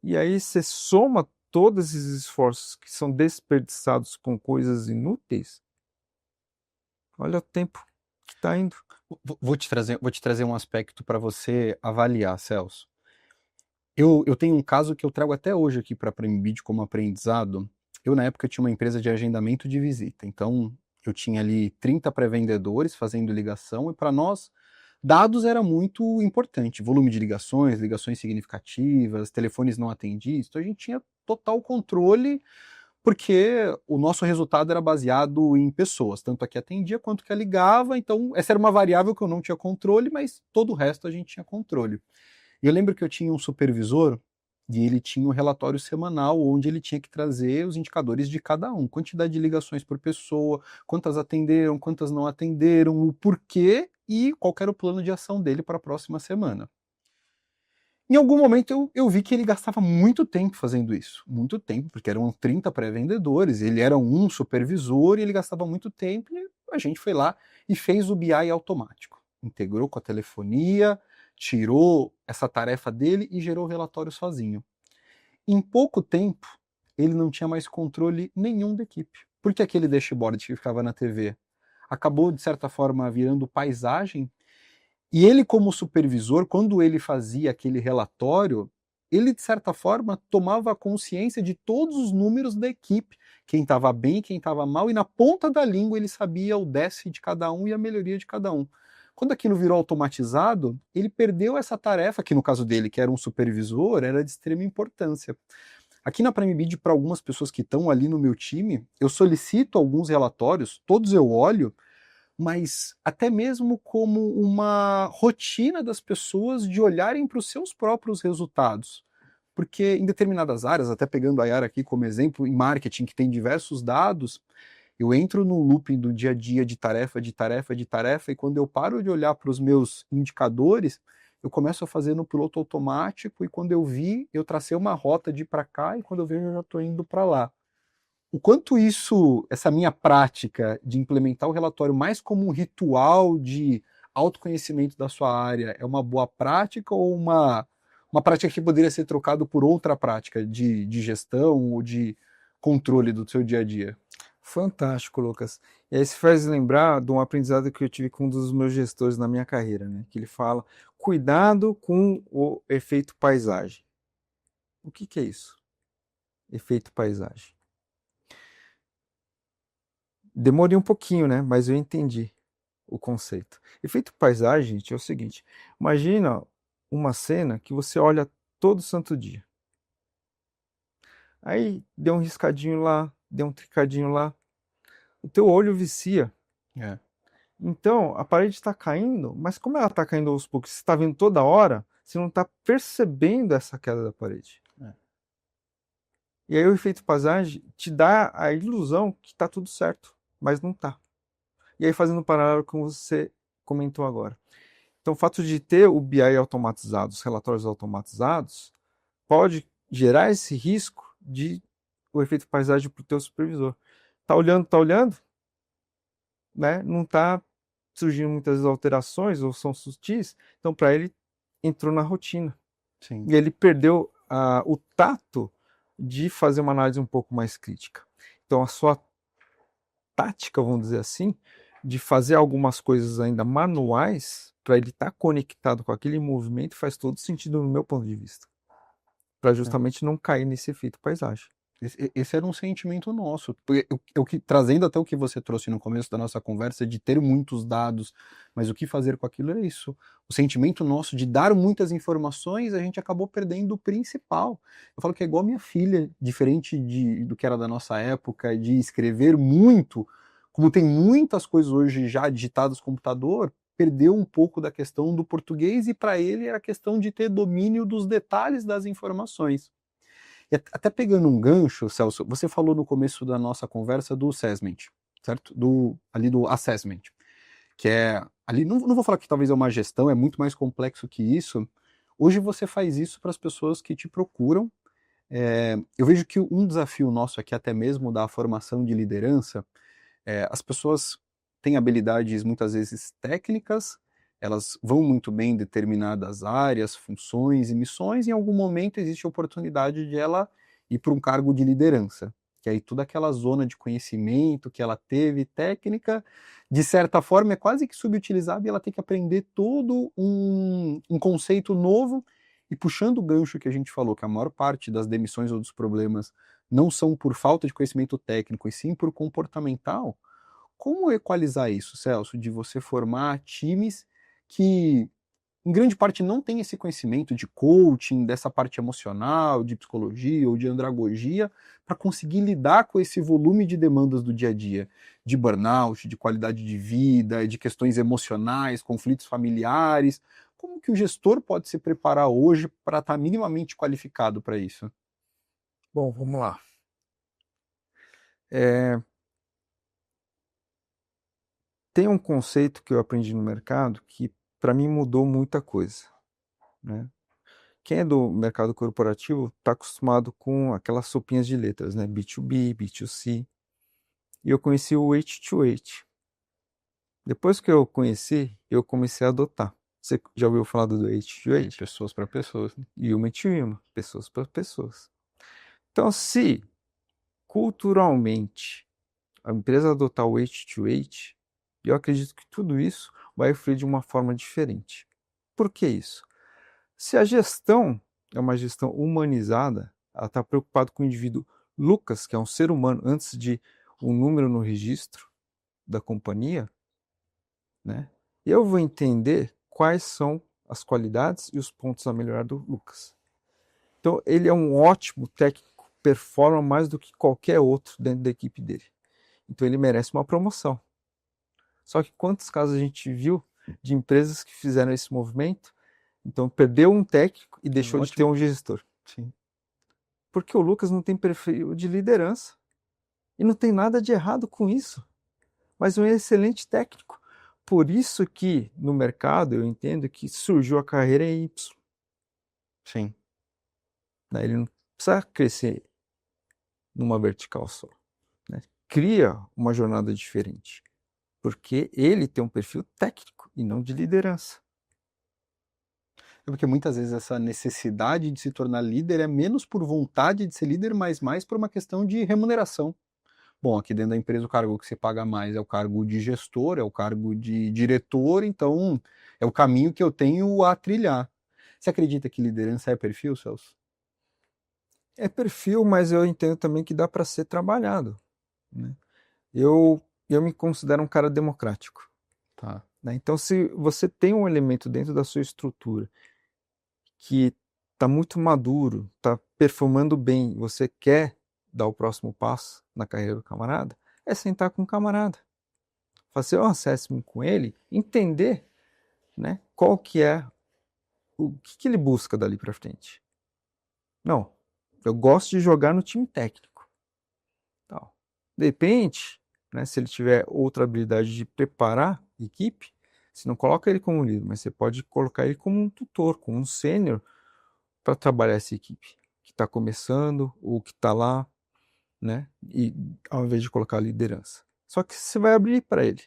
E aí você soma todos esses esforços que são desperdiçados com coisas inúteis, olha o tempo que está indo. Vou te trazer um aspecto para você avaliar, Celso. Eu tenho um caso que eu trago até hoje aqui para a Prime Video como aprendizado. Eu, na época, tinha uma empresa de agendamento de visita. Então, eu tinha ali 30 pré-vendedores fazendo ligação, e para nós, dados era muito importante. Volume de ligações, ligações significativas, telefones não atendidos. Então, a gente tinha total controle, porque o nosso resultado era baseado em pessoas, tanto a que atendia quanto a que ligava. Então, essa era uma variável que eu não tinha controle, mas todo o resto a gente tinha controle. E eu lembro que eu tinha um supervisor e ele tinha um relatório semanal onde ele tinha que trazer os indicadores de cada um, quantidade de ligações por pessoa, quantas atenderam, quantas não atenderam, o porquê e qual era o plano de ação dele para a próxima semana. Em algum momento eu vi que ele gastava muito tempo fazendo isso, muito tempo, porque eram 30 pré-vendedores, ele era um supervisor e ele gastava muito tempo, e a gente foi lá e fez o BI automático, integrou com a telefonia, tirou essa tarefa dele e gerou o relatório sozinho. Em pouco tempo, ele não tinha mais controle nenhum da equipe. Porque aquele dashboard que ficava na TV acabou, de certa forma, virando paisagem. E ele, como supervisor, quando ele fazia aquele relatório, ele, de certa forma, tomava consciência de todos os números da equipe, quem estava bem, quem estava mal, e na ponta da língua ele sabia o déficit de cada um e a melhoria de cada um. Quando aquilo virou automatizado, ele perdeu essa tarefa, que no caso dele, que era um supervisor, era de extrema importância. Aqui na Prime Video, para algumas pessoas que estão ali no meu time, eu solicito alguns relatórios, todos eu olho, mas até mesmo como uma rotina das pessoas de olharem para os seus próprios resultados. Porque em determinadas áreas, até pegando a Yara aqui como exemplo, em marketing, que tem diversos dados, eu entro no looping do dia a dia de tarefa, de tarefa, de tarefa, e quando eu paro de olhar para os meus indicadores, eu começo a fazer no piloto automático, e quando eu vi, eu tracei uma rota de ir para cá, e quando eu vejo, eu já estou indo para lá. O quanto isso, essa minha prática de implementar o relatório mais como um ritual de autoconhecimento da sua área é uma boa prática ou uma prática que poderia ser trocada por outra prática de gestão ou de controle do seu dia a dia? Fantástico, Lucas. E aí se faz lembrar de um aprendizado que eu tive com um dos meus gestores na minha carreira, né? Que ele fala, cuidado com o efeito paisagem. O que que é isso? Efeito paisagem. Demorei um pouquinho, né? Mas eu entendi o conceito. Efeito paisagem, gente, é o seguinte. Imagina uma cena que você olha todo santo dia. Aí deu um riscadinho lá, deu um tricadinho lá. O teu olho vicia. É. Então, a parede está caindo, mas como ela está caindo aos poucos, você está vendo toda hora, você não está percebendo essa queda da parede. É. E aí o efeito paisagem te dá a ilusão que está tudo certo, mas não está. E aí fazendo um paralelo com o que você comentou agora. Então, o fato de ter o BI automatizado, os relatórios automatizados, pode gerar esse risco de o efeito paisagem para o teu supervisor. Tá olhando, né? Não está surgindo muitas alterações ou são sutis, então para ele entrou na rotina. Sim. E ele perdeu o tato de fazer uma análise um pouco mais crítica. Então a sua tática, vamos dizer assim, de fazer algumas coisas ainda manuais para ele estar conectado com aquele movimento faz todo sentido no meu ponto de vista. Para justamente não cair nesse efeito paisagem. Esse era um sentimento nosso. Trazendo até o que você trouxe no começo da nossa conversa, de ter muitos dados, mas o que fazer com aquilo era isso. O sentimento nosso de dar muitas informações, a gente acabou perdendo o principal. Eu falo que é igual a minha filha, diferente do que era da nossa época, de escrever muito, como tem muitas coisas hoje já digitadas no computador, perdeu um pouco da questão do português, e para ele era a questão de ter domínio dos detalhes das informações. E até pegando um gancho, Celso, você falou no começo da nossa conversa do assessment, certo? Ali do assessment, que é, ali, não vou falar que talvez é uma gestão, é muito mais complexo que isso. Hoje você faz isso para as pessoas que te procuram. Eu vejo que um desafio nosso aqui, até mesmo da formação de liderança, as pessoas têm habilidades muitas vezes técnicas, elas vão muito bem em determinadas áreas, funções e missões, e em algum momento existe a oportunidade de ela ir para um cargo de liderança, que aí toda aquela zona de conhecimento que ela teve, técnica, de certa forma é quase que subutilizada, e ela tem que aprender todo um conceito novo. E puxando o gancho que a gente falou, que a maior parte das demissões ou dos problemas não são por falta de conhecimento técnico, e sim por comportamental. Como equalizar isso, Celso, de você formar times que, em grande parte, não têm esse conhecimento de coaching, dessa parte emocional, de psicologia ou de andragogia, para conseguir lidar com esse volume de demandas do dia a dia, de burnout, de qualidade de vida, de questões emocionais, conflitos familiares? Como que o gestor pode se preparar hoje para estar minimamente qualificado para isso? Bom, vamos lá. Tem um conceito que eu aprendi no mercado que para mim mudou muita coisa, né? Quem é do mercado corporativo está acostumado com aquelas sopinhas de letras, né? B2B, B2C. E eu conheci o H2H. Depois que eu conheci, eu comecei a adotar. Você já ouviu falar do H2H? Pessoas para pessoas. Human to human, pessoas para pessoas. Então, se culturalmente a empresa adotar o H2H, eu acredito que tudo isso vai fluir de uma forma diferente. Por que isso? Se a gestão é uma gestão humanizada, ela está preocupada com o indivíduo Lucas, que é um ser humano, antes de um número no registro da companhia, né? Eu vou entender quais são as qualidades e os pontos a melhorar do Lucas. Então, ele é um ótimo técnico, performa mais do que qualquer outro dentro da equipe dele. Então, ele merece uma promoção. Só que quantos casos a gente viu de empresas que fizeram esse movimento? Então, perdeu um técnico e deixou de ter um gestor. Sim. Porque o Lucas não tem perfil de liderança. E não tem nada de errado com isso. Mas é um excelente técnico. Por isso que, no mercado, eu entendo que surgiu a carreira em Y. Sim. Ele não precisa crescer numa vertical só. Né? Cria uma jornada diferente. Porque ele tem um perfil técnico e não de liderança. É porque muitas vezes essa necessidade de se tornar líder é menos por vontade de ser líder, mas mais por uma questão de remuneração. Bom, aqui dentro da empresa o cargo que se paga mais é o cargo de gestor, é o cargo de diretor, então é o caminho que eu tenho a trilhar. Você acredita que liderança é perfil, Celso? É perfil, mas eu entendo também que dá para ser trabalhado. Né? Eu me considero um cara democrático. Tá. Né? Então, se você tem um elemento dentro da sua estrutura que está muito maduro, está performando bem, você quer dar o próximo passo na carreira do camarada, é sentar com o camarada, fazer um assessment com ele, entender, né, qual que é, o que ele busca dali para frente. Não, eu gosto de jogar no time técnico. Tal. De repente, né, se ele tiver outra habilidade de preparar a equipe, você não coloca ele como líder, mas você pode colocar ele como um tutor, como um sênior, para trabalhar essa equipe que está começando ou que está lá, né? E ao invés de colocar a liderança. Só que você vai abrir para ele,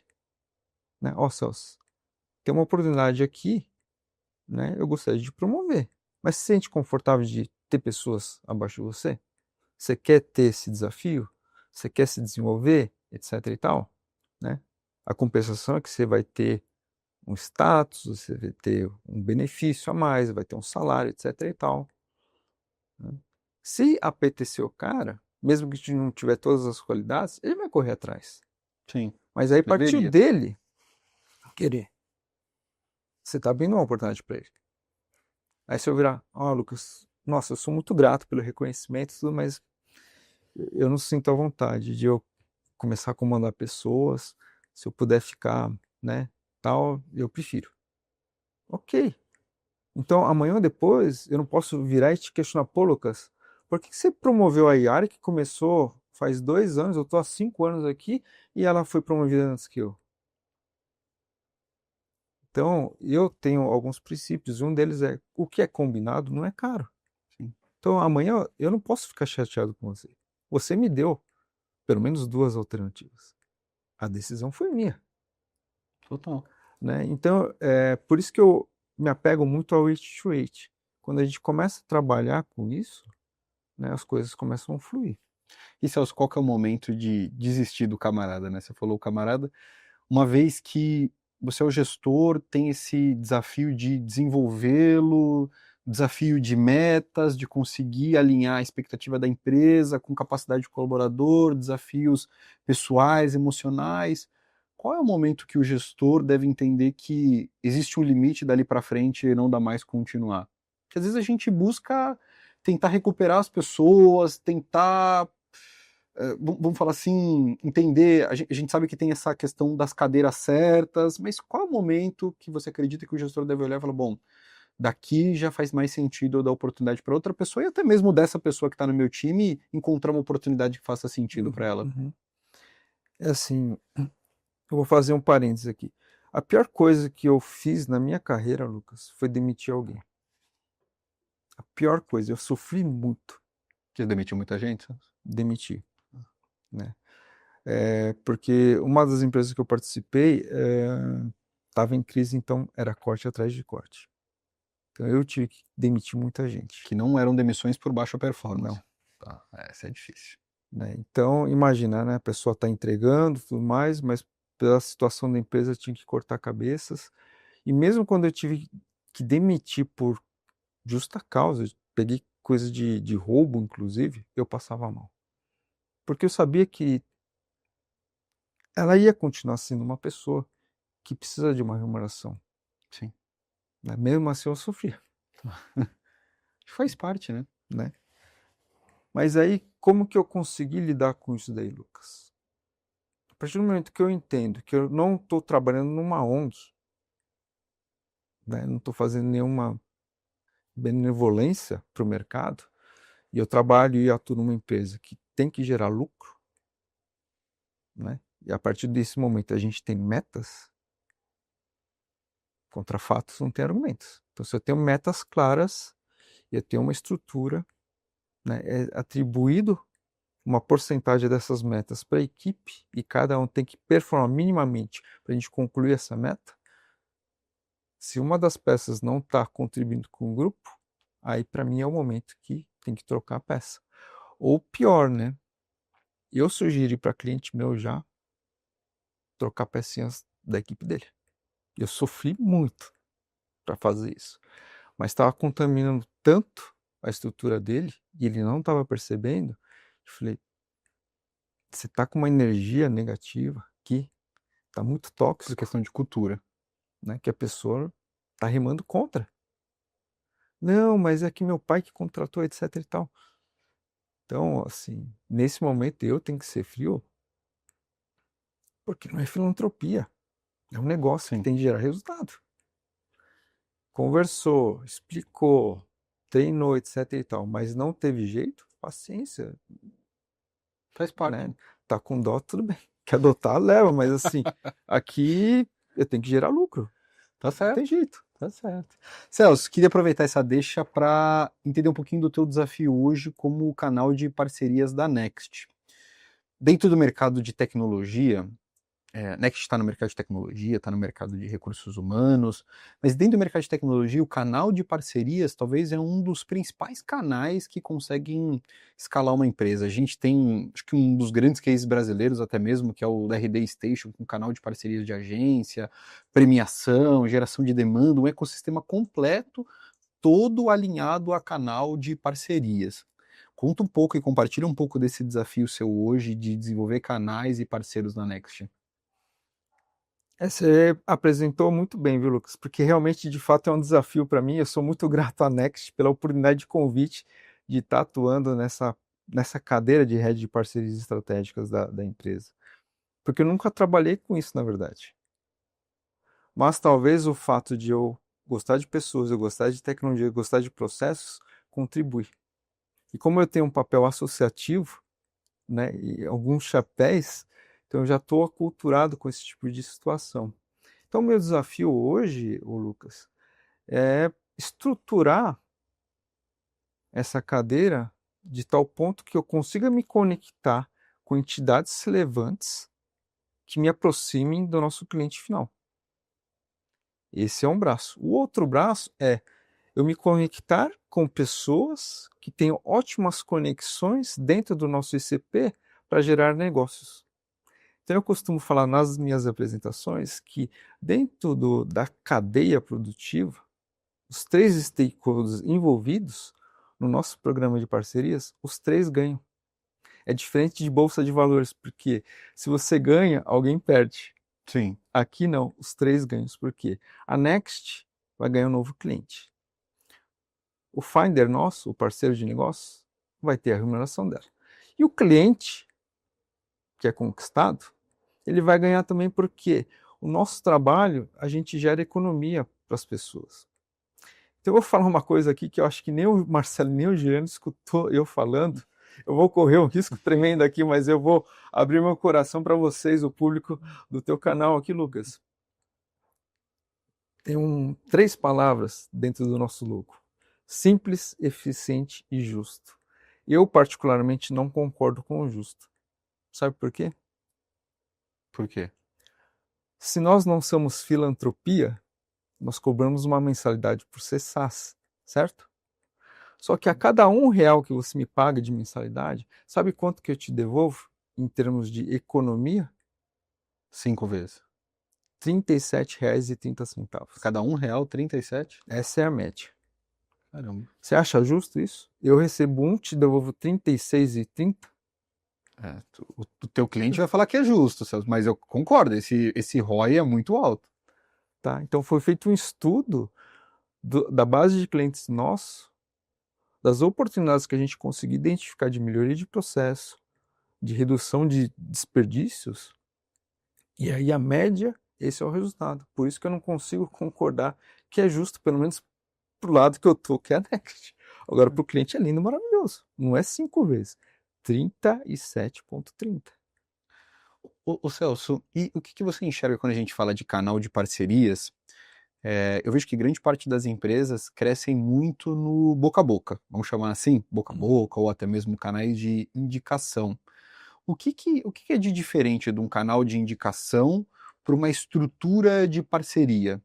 né? Ó, Celso, tem uma oportunidade aqui, né? Eu gostaria de promover. Mas se sente confortável de ter pessoas abaixo de você? Você quer ter esse desafio? Você quer se desenvolver, etc e tal, né? A compensação é que você vai ter um status, você vai ter um benefício a mais, vai ter um salário, etc e tal. Se apetecer o cara, mesmo que não tiver todas as qualidades, ele vai correr atrás. Sim. Mas aí partiu Deveria. dele querer. Você está abrindo uma oportunidade para ele. Aí se eu virar, Lucas, nossa, eu sou muito grato pelo reconhecimento e tudo, mas eu não sinto a vontade de eu começar a comandar pessoas, se eu puder ficar, né, tal, eu prefiro. Ok. Então, amanhã ou depois, eu não posso virar e te questionar, pô, Lucas, por que você promoveu a Yara que começou faz 2 anos, eu estou há 5 anos aqui, e ela foi promovida antes que eu? Então, eu tenho alguns princípios, e um deles é, o que é combinado não é caro. Sim. Então, amanhã eu não posso ficar chateado com você. Você me deu pelo menos 2 alternativas. A decisão foi minha. Total. Né? Então, por isso que eu me apego muito ao H2H. Quando a gente começa a trabalhar com isso, né, as coisas começam a fluir. E Celso, qual que é o momento de desistir do camarada, né? Você falou o camarada, uma vez que você é o gestor, tem esse desafio de desenvolvê-lo, desafio de metas, de conseguir alinhar a expectativa da empresa com capacidade de colaborador, desafios pessoais, emocionais. Qual é o momento que o gestor deve entender que existe um limite dali para frente e não dá mais continuar? Porque às vezes a gente busca tentar recuperar as pessoas, tentar vamos falar assim, entender, a gente sabe que tem essa questão das cadeiras certas, mas qual é o momento que você acredita que o gestor deve olhar e falar, bom, daqui já faz mais sentido eu dar oportunidade para outra pessoa e até mesmo dessa pessoa que está no meu time encontrar uma oportunidade que faça sentido para ela? Uhum. É assim, eu vou fazer um parênteses aqui. A pior coisa que eu fiz na minha carreira, Lucas, foi demitir alguém. A pior coisa, eu sofri muito Você demitiu muita gente? demitir, né? Porque uma das empresas que eu participei estava em crise, então era corte atrás de corte. Então eu tive que demitir muita gente. Que não eram demissões por baixa performance. Não. Tá, essa é difícil. né? Então, imagina, né? A pessoa está entregando tudo mais, mas pela situação da empresa tinha que cortar cabeças. E mesmo quando eu tive que demitir por justa causa, eu peguei coisa de roubo, inclusive, eu passava mal. Porque eu sabia que ela ia continuar sendo uma pessoa que precisa de uma remuneração, Sim. né? Mesmo assim eu sofria, Faz parte, né? né? Mas aí, como que eu consegui lidar com isso daí, Lucas? A partir do momento que eu entendo que eu não estou trabalhando numa ONG, né? Não estou fazendo nenhuma benevolência para o mercado, e eu trabalho e atuo numa empresa que tem que gerar lucro, né? E a partir desse momento a gente tem metas, contra fatos não tem argumentos. Então, se eu tenho metas claras, eu tenho uma estrutura, né? É atribuído uma porcentagem dessas metas para a equipe e cada um tem que performar minimamente para a gente concluir essa meta. Se uma das peças não está contribuindo com o grupo, aí para mim é o momento que tem que trocar a peça. Ou pior, né? Eu sugeri para cliente meu já trocar pecinhas da equipe dele. Eu sofri muito para fazer isso, mas estava contaminando tanto a estrutura dele e ele não estava percebendo. Eu falei, você está com uma energia negativa aqui, está muito Por tóxico, questão de cultura. né? Que a pessoa está remando contra. Não, mas é que meu pai que contratou, etc e tal. Então, assim, nesse momento eu tenho que ser frio, porque não é filantropia. É um negócio que Sim. tem que gerar resultado. Conversou, explicou, treinou, etc e tal, mas não teve jeito, paciência, Faz parte. né? Tá com dó, tudo bem. Quer adotar, leva, mas assim, aqui eu tenho que gerar lucro. Tá Não tem certo. jeito. Tá certo. Celso, queria aproveitar essa deixa para entender um pouquinho do teu desafio hoje como canal de parcerias da Next. Dentro do mercado de tecnologia, Next está no mercado de tecnologia, está no mercado de recursos humanos, mas dentro do mercado de tecnologia, o canal de parcerias talvez é um dos principais canais que conseguem escalar uma empresa. A gente tem, acho que um dos grandes cases brasileiros até mesmo, que é o da RD Station, com um canal de parcerias de agência, premiação, geração de demanda, um ecossistema completo, todo alinhado a canal de parcerias. Conta um pouco e compartilha um pouco desse desafio seu hoje de desenvolver canais e parceiros na Next. Você apresentou muito bem, viu, Lucas? Porque realmente, de fato, é um desafio para mim. Eu sou muito grato à Next pela oportunidade de convite de estar atuando nessa cadeira de rede de parcerias estratégicas da empresa. Porque eu nunca trabalhei com isso, na verdade. Mas talvez o fato de eu gostar de pessoas, eu gostar de tecnologia, eu gostar de processos, contribui. E como eu tenho um papel associativo, né, e alguns chapéus, então eu já estou aculturado com esse tipo de situação. Então, meu desafio hoje, o Lucas, é estruturar essa cadeira de tal ponto que eu consiga me conectar com entidades relevantes que me aproximem do nosso cliente final. Esse é um braço. O outro braço é eu me conectar com pessoas que tenham ótimas conexões dentro do nosso ICP para gerar negócios. Então, eu costumo falar nas minhas apresentações que dentro da cadeia produtiva, os três stakeholders envolvidos no nosso programa de parcerias, os três ganham. É diferente de bolsa de valores, porque se você ganha, alguém perde. Sim. Aqui não, os três ganham, porque a Next vai ganhar um novo cliente. O Finder nosso, o parceiro de negócio, vai ter a remuneração dela. E o cliente, que é conquistado, ele vai ganhar também porque o nosso trabalho, a gente gera economia para as pessoas. Então eu vou falar uma coisa aqui que eu acho que nem o Marcelo nem o Juliano escutou eu falando. Eu vou correr um risco tremendo aqui, mas eu vou abrir meu coração para vocês, o público do teu canal aqui, Lucas. Tem três palavras dentro do nosso logo: simples, eficiente e justo. Eu, particularmente, não concordo com o justo. Sabe por quê? Por quê? Se nós não somos filantropia, nós cobramos uma mensalidade por ser SaaS, certo? Só que a cada R$ 1 que você me paga de mensalidade, sabe quanto que eu te devolvo em termos de economia? 5 vezes. R$ 37,30. Cada R$ 1, 37? Essa é a média. Caramba. Você acha justo isso? Eu recebo um, te devolvo R$ 36,30? O teu cliente vai falar que é justo, Celso, mas eu concordo, esse ROI é muito alto. Tá? Então foi feito um estudo da base de clientes nossos, das oportunidades que a gente conseguiu identificar de melhoria de processo, de redução de desperdícios, e aí a média, esse é o resultado. Por isso que eu não consigo concordar que é justo, pelo menos pro lado que eu tô, que é a Next. Agora, pro cliente é lindo, maravilhoso. Não é 5 vezes. 37,30. Ô Celso, e o que você enxerga quando a gente fala de canal de parcerias? Eu vejo que grande parte das empresas crescem muito no boca a boca, vamos chamar assim, boca a boca, ou até mesmo canais de indicação. O que é de diferente de um canal de indicação para uma estrutura de parceria?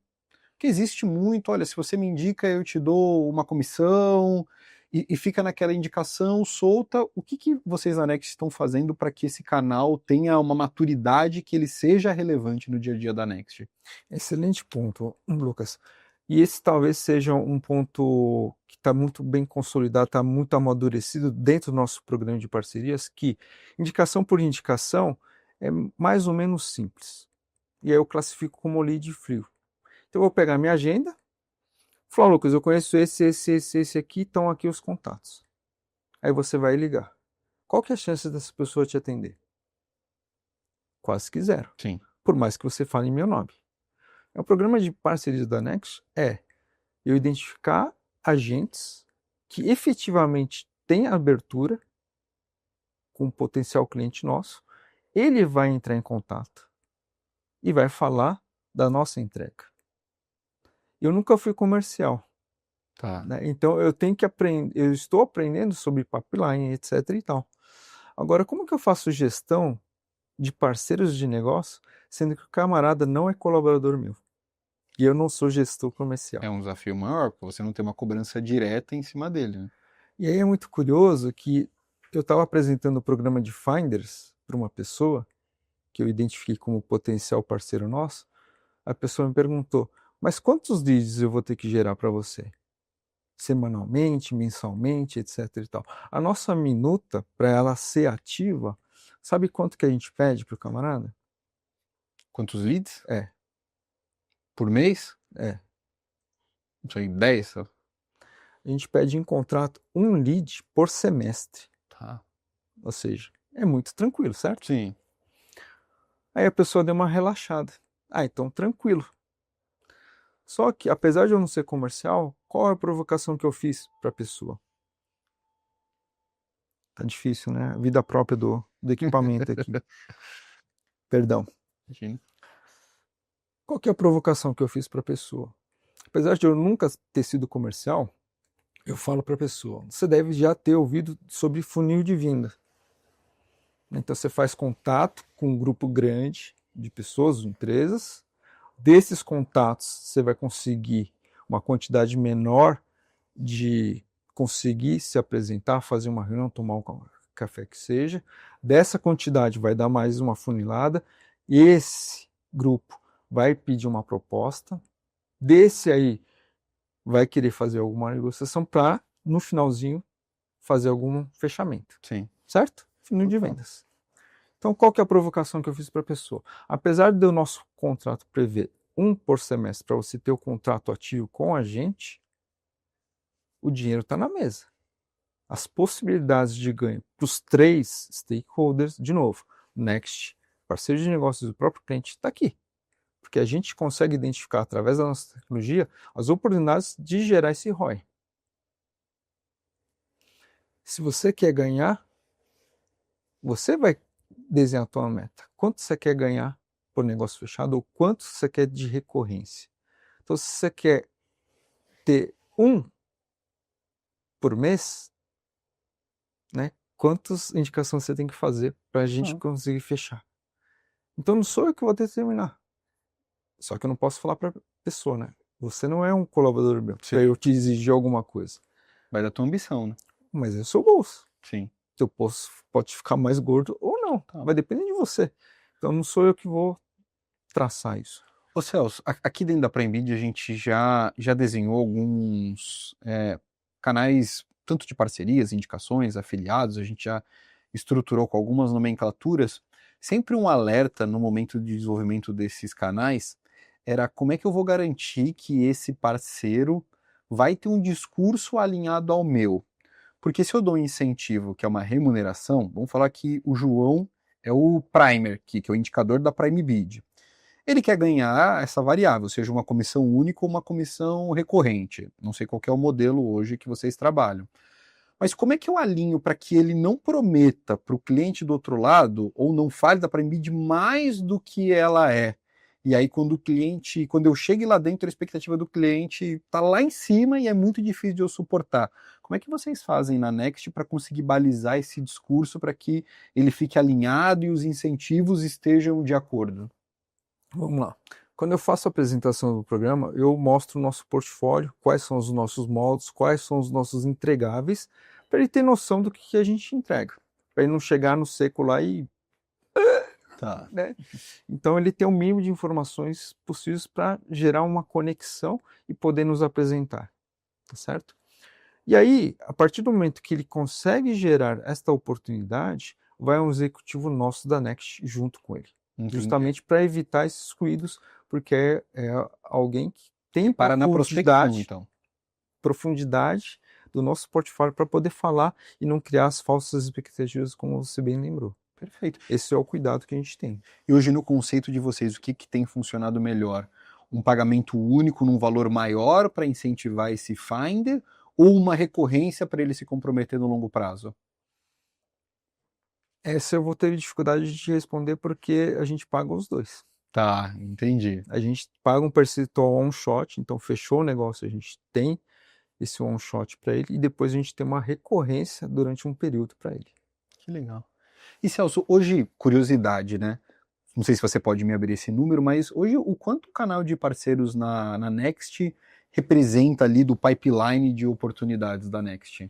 Porque existe muito, olha, se você me indica, eu te dou uma comissão, e fica naquela indicação solta. O que vocês na Next estão fazendo para que esse canal tenha uma maturidade que ele seja relevante no dia a dia da Next? Excelente ponto, Lucas. E esse talvez seja um ponto que está muito bem consolidado, está muito amadurecido dentro do nosso programa de parcerias, que indicação por indicação é mais ou menos simples. E aí eu classifico como lead frio. Então eu vou pegar minha agenda, falar, Lucas, eu conheço esse aqui, estão aqui os contatos. Aí você vai ligar. Qual que é a chance dessa pessoa te atender? Quase que zero. Sim. Por mais que você fale em meu nome. O programa de parcerias da Next eu identificar agentes que efetivamente têm abertura com um potencial cliente nosso, ele vai entrar em contato e vai falar da nossa entrega. Eu nunca fui comercial, Tá. né? Então eu tenho que aprender, eu estou aprendendo sobre pipeline, etc e tal. Agora, como que eu faço gestão de parceiros de negócio, sendo que o camarada não é colaborador meu? E eu não sou gestor comercial. É um desafio maior, porque você não tem uma cobrança direta em cima dele, né? E aí é muito curioso que eu estava apresentando o programa de Finders para uma pessoa que eu identifiquei como potencial parceiro nosso. A pessoa me perguntou, mas quantos leads eu vou ter que gerar para você? Semanalmente, mensalmente, etc e tal. A nossa minuta, para ela ser ativa, sabe quanto que a gente pede para o camarada? Quantos leads? É. Por mês? É. Não sei, 10? A gente pede em contrato um lead por semestre. Tá. Ou seja, é muito tranquilo, certo? Sim. Aí a pessoa deu uma relaxada. Então tranquilo. Só que, apesar de eu não ser comercial, qual é a provocação que eu fiz para a pessoa? Tá difícil, né? A vida própria do equipamento aqui. Perdão. Imagina. Qual que é a provocação que eu fiz para a pessoa? Apesar de eu nunca ter sido comercial, eu falo para a pessoa, você deve já ter ouvido sobre funil de venda. Então você faz contato com um grupo grande de pessoas, de empresas. Desses contatos você vai conseguir uma quantidade menor de conseguir se apresentar, fazer uma reunião, tomar um café que seja. Dessa quantidade vai dar mais uma funilada. Esse grupo vai pedir uma proposta. Desse aí vai querer fazer alguma negociação para, no finalzinho, fazer algum fechamento. Sim. Certo? Funil de vendas. Então, qual que é a provocação que eu fiz para a pessoa? Apesar do nosso contrato prever um por semestre para você ter o contrato ativo com a gente, o dinheiro está na mesa. As possibilidades de ganho para os 3 stakeholders, de novo, Next, parceiro de negócios do próprio cliente, está aqui. Porque a gente consegue identificar, através da nossa tecnologia, as oportunidades de gerar esse ROI. Se você quer ganhar, você vai desenhar a tua meta. Quanto você quer ganhar por negócio fechado ou quanto você quer de recorrência? Então, se você quer ter um por mês, né? Quantas indicações você tem que fazer para a gente conseguir fechar? Então não sou eu que vou determinar. Só que eu não posso falar para a pessoa, né? Você não é um colaborador meu, para eu te exigir alguma coisa. Vai da tua ambição, né? Mas é o seu bolso. Sim. Seu bolso pode ficar mais gordo ou não. Tá. Vai depender de você. Então não sou eu que vou traçar isso. Ô Celso, aqui dentro da Prime Video a gente já desenhou alguns canais, tanto de parcerias, indicações, afiliados, a gente já estruturou com algumas nomenclaturas. Sempre um alerta no momento de desenvolvimento desses canais era como é que eu vou garantir que esse parceiro vai ter um discurso alinhado ao meu. Porque se eu dou um incentivo, que é uma remuneração, vamos falar que o João é o primer, que é o indicador da Prime Bid. Ele quer ganhar essa variável, seja uma comissão única ou uma comissão recorrente. Não sei qual é o modelo hoje que vocês trabalham. Mas como é que eu alinho para que ele não prometa para o cliente do outro lado ou não fale da Prime Bid mais do que ela é? E aí quando eu chegue lá dentro, a expectativa do cliente está lá em cima e é muito difícil de eu suportar. Como é que vocês fazem na Next para conseguir balizar esse discurso para que ele fique alinhado e os incentivos estejam de acordo? Vamos lá. Quando eu faço a apresentação do programa, eu mostro o nosso portfólio, quais são os nossos moldes, quais são os nossos entregáveis, para ele ter noção do que a gente entrega. Para ele não chegar no seco lá e... Tá. Né? Então ele tem o mínimo de informações possíveis para gerar uma conexão e poder nos apresentar. Tá certo? E aí, a partir do momento que ele consegue gerar esta oportunidade, vai um executivo nosso da Next junto com ele. Entendi. Justamente para evitar esses ruídos, porque é alguém que tem Para na prospecção, então. profundidade do nosso portfólio para poder falar e não criar as falsas expectativas, como você bem lembrou. Perfeito. Esse é o cuidado que a gente tem. E hoje, no conceito de vocês, o que tem funcionado melhor? Um pagamento único num valor maior para incentivar esse finder ou uma recorrência para ele se comprometer no longo prazo? Essa eu vou ter dificuldade de responder porque a gente paga os dois. Tá, entendi. A gente paga um percentual on shot, então fechou o negócio, a gente tem esse one shot para ele e depois a gente tem uma recorrência durante um período para ele. Que legal. E Celso, hoje, curiosidade, né? Não sei se você pode me abrir esse número, mas hoje o quanto o canal de parceiros na Next representa ali do pipeline de oportunidades da Next?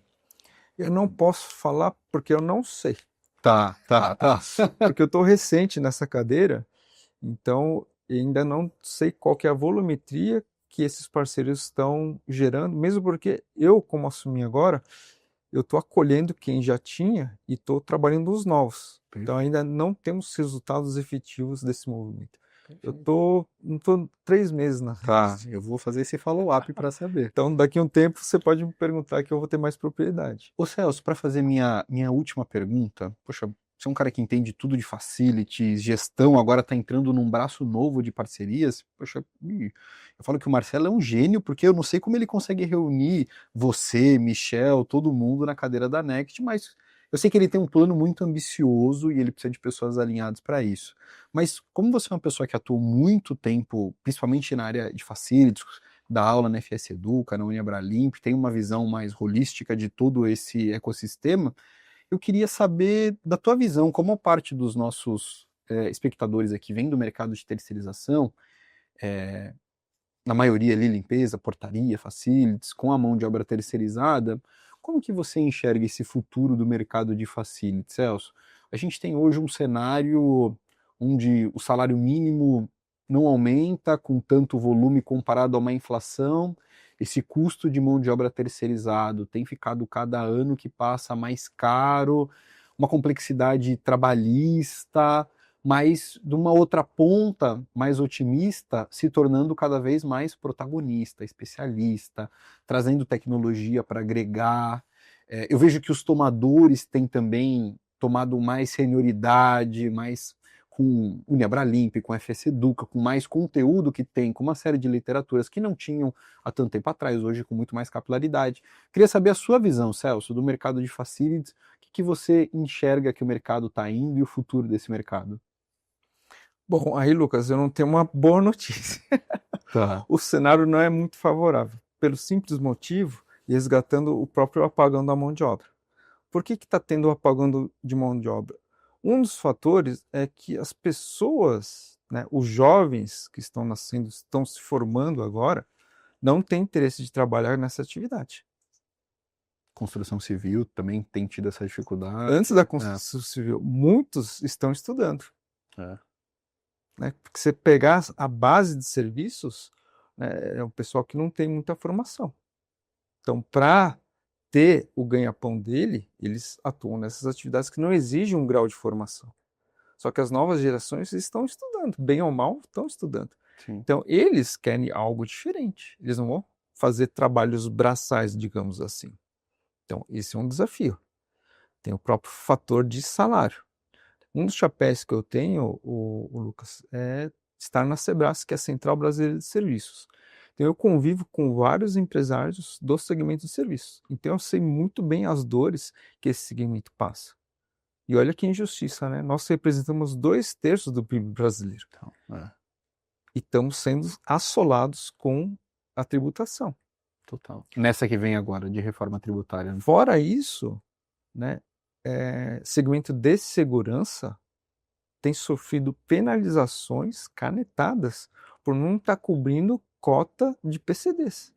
Eu não posso falar porque eu não sei. Tá. Porque eu estou recente nessa cadeira, então ainda não sei qual que é a volumetria que esses parceiros estão gerando, mesmo porque eu, como assumi agora, eu estou acolhendo quem já tinha e estou trabalhando os novos. Então ainda não temos resultados efetivos desse movimento. Eu estou 3 meses na Tá, eu vou fazer esse follow-up para saber. Então daqui a um tempo você pode me perguntar que eu vou ter mais propriedade. Ô Celso, para fazer minha última pergunta, poxa, você é um cara que entende tudo de facilities, gestão, agora está entrando num braço novo de parcerias. Poxa, eu falo que o Marcelo é um gênio, porque eu não sei como ele consegue reunir você, Michel, todo mundo na cadeira da Next, mas eu sei que ele tem um plano muito ambicioso e ele precisa de pessoas alinhadas para isso. Mas como você é uma pessoa que atuou muito tempo, principalmente na área de facilities, dá aula na FS Educa, na Uniabralimp, tem uma visão mais holística de todo esse ecossistema, eu queria saber da tua visão, como parte dos nossos espectadores aqui vem do mercado de terceirização, na maioria ali limpeza, portaria, facilities, com a mão de obra terceirizada, como que você enxerga esse futuro do mercado de facilities, Celso? A gente tem hoje um cenário onde o salário mínimo não aumenta com tanto volume comparado a uma inflação, esse custo de mão de obra terceirizado tem ficado cada ano que passa mais caro, uma complexidade trabalhista, mas de uma outra ponta mais otimista, se tornando cada vez mais protagonista, especialista, trazendo tecnologia para agregar. Eu vejo que os tomadores têm também tomado mais senioridade, mais com Uniabralimp, com FS Educa, com mais conteúdo que tem, com uma série de literaturas que não tinham há tanto tempo atrás, hoje com muito mais capilaridade. Queria saber a sua visão, Celso, do mercado de facilities, o que você enxerga que o mercado está indo e o futuro desse mercado? Bom, aí, Lucas, eu não tenho uma boa notícia. Tá. O cenário não é muito favorável, pelo simples motivo, resgatando o próprio apagão da mão de obra. Por que está tendo o apagão de mão de obra? Um dos fatores é que as pessoas, né, os jovens que estão nascendo, estão se formando agora, não têm interesse de trabalhar nessa atividade. Construção civil também tem tido essa dificuldade. Antes da construção civil, muitos estão estudando. É. Né? Porque você pegar a base de serviços, né, é um pessoal que não tem muita formação. Então, para ter o ganha-pão dele, eles atuam nessas atividades que não exigem um grau de formação. Só que as novas gerações estão estudando, bem ou mal, estão estudando. Sim. Então, eles querem algo diferente. Eles não vão fazer trabalhos braçais, digamos assim. Então, esse é um desafio. Tem o próprio fator de salário. Um dos chapéus que eu tenho, o Lucas, é estar na Sebrae, que é a Central Brasileira de Serviços. Então, eu convivo com vários empresários do segmento de serviços. Então, eu sei muito bem as dores que esse segmento passa. E olha que injustiça, né? Nós representamos 2/3 do PIB brasileiro. Então, E estamos sendo assolados com a tributação. total. Nessa que vem agora, de reforma tributária. Fora isso, né, segmento de segurança tem sofrido penalizações canetadas por não estar cobrindo cota de PCDs.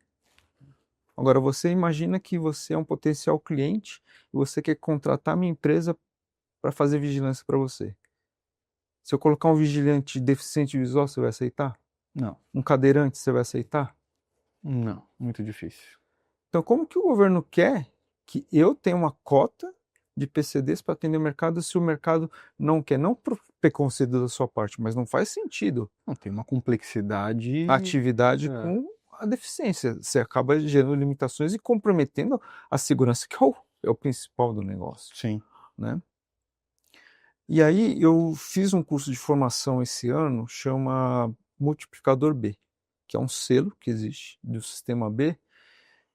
Agora, você imagina que você é um potencial cliente e você quer contratar a minha empresa para fazer vigilância para você. Se eu colocar um vigilante deficiente visual, você vai aceitar? Não. Um cadeirante, você vai aceitar? Não, muito difícil. Então, como que o governo quer que eu tenha uma cota de PCDs para atender o mercado se o mercado não quer? Não por preconceito da sua parte, mas não faz sentido. Não, tem uma complexidade. A atividade com a deficiência. Você acaba gerando limitações e comprometendo a segurança, que é o principal do negócio. Sim. Né? E aí eu fiz um curso de formação esse ano, chama Multiplicador B, que é um selo que existe do Sistema B,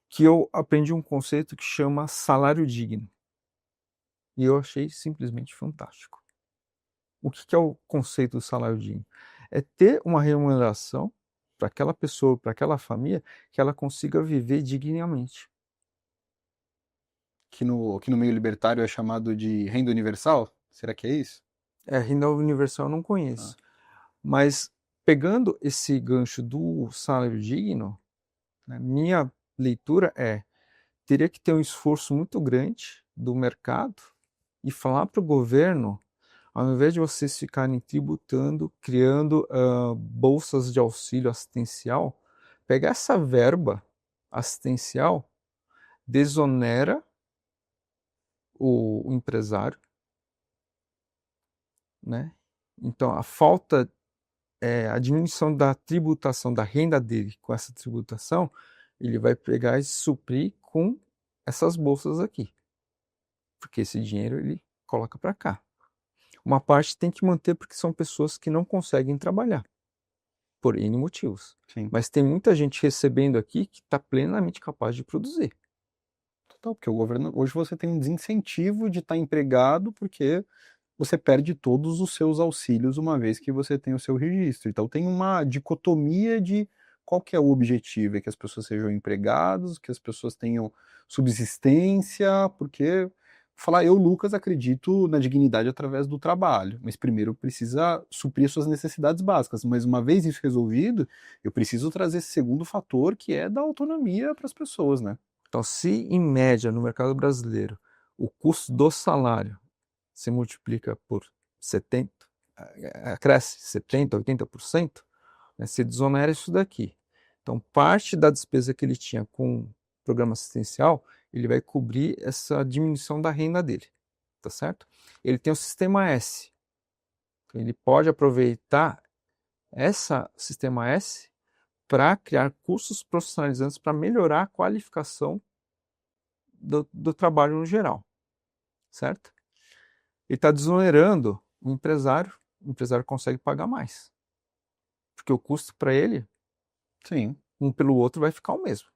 que eu aprendi um conceito que chama salário digno. E eu achei simplesmente fantástico. O que é o conceito do salário digno? É ter uma remuneração para aquela pessoa, para aquela família, que ela consiga viver dignamente. Que no meio libertário é chamado de renda universal? Será que é isso? Renda universal eu não conheço. Mas pegando esse gancho do salário digno, né, minha leitura teria que ter um esforço muito grande do mercado e falar para o governo, ao invés de vocês ficarem tributando, criando bolsas de auxílio assistencial, pegar essa verba assistencial, desonera o empresário, né? Então, a diminuição da tributação da renda dele com essa tributação, ele vai pegar e suprir com essas bolsas aqui. Porque esse dinheiro ele coloca para cá. Uma parte tem que manter porque são pessoas que não conseguem trabalhar, por N motivos. Sim. Mas tem muita gente recebendo aqui que está plenamente capaz de produzir. Total, porque o governo, hoje você tem um desincentivo de estar empregado porque você perde todos os seus auxílios uma vez que você tem o seu registro. Então tem uma dicotomia de qual que é o objetivo, é que as pessoas sejam empregados, que as pessoas tenham subsistência, porque falar eu, Lucas, acredito na dignidade através do trabalho, mas primeiro precisa suprir suas necessidades básicas, mas uma vez isso resolvido, eu preciso trazer esse segundo fator que é da autonomia para as pessoas, né? Então, se em média no mercado brasileiro o custo do salário se multiplica por 70, cresce 70%, 80%, né, se desonera isso daqui. Então, parte da despesa que ele tinha com o programa assistencial, ele vai cobrir essa diminuição da renda dele, tá certo? Ele tem o sistema S. Ele pode aproveitar esse sistema S para criar cursos profissionalizantes para melhorar a qualificação do trabalho no geral, certo? Ele está desonerando o empresário consegue pagar mais. Porque o custo para ele, Sim. um pelo outro, vai ficar o mesmo.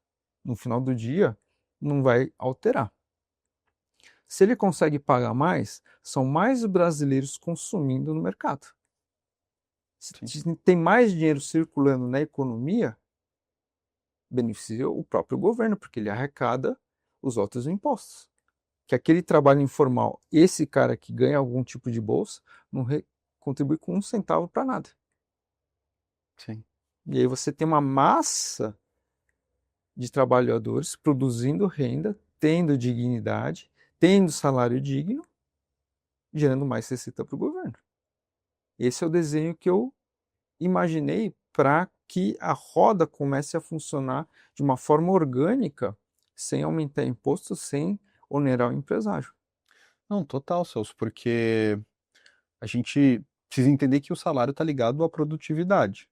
No final do dia, não vai alterar. Se ele consegue pagar mais, são mais brasileiros consumindo no mercado. Se tem mais dinheiro circulando na economia, beneficia o próprio governo, porque ele arrecada os outros impostos. Que aquele trabalho informal, esse cara que ganha algum tipo de bolsa, não contribui com 1 centavo para nada. Sim. E aí você tem uma massa de trabalhadores produzindo renda, tendo dignidade, tendo salário digno, gerando mais receita para o governo. Esse é o desenho que eu imaginei para que a roda comece a funcionar de uma forma orgânica, sem aumentar imposto, sem onerar o empresário. Não, total, Celso, porque a gente precisa entender que o salário está ligado à produtividade.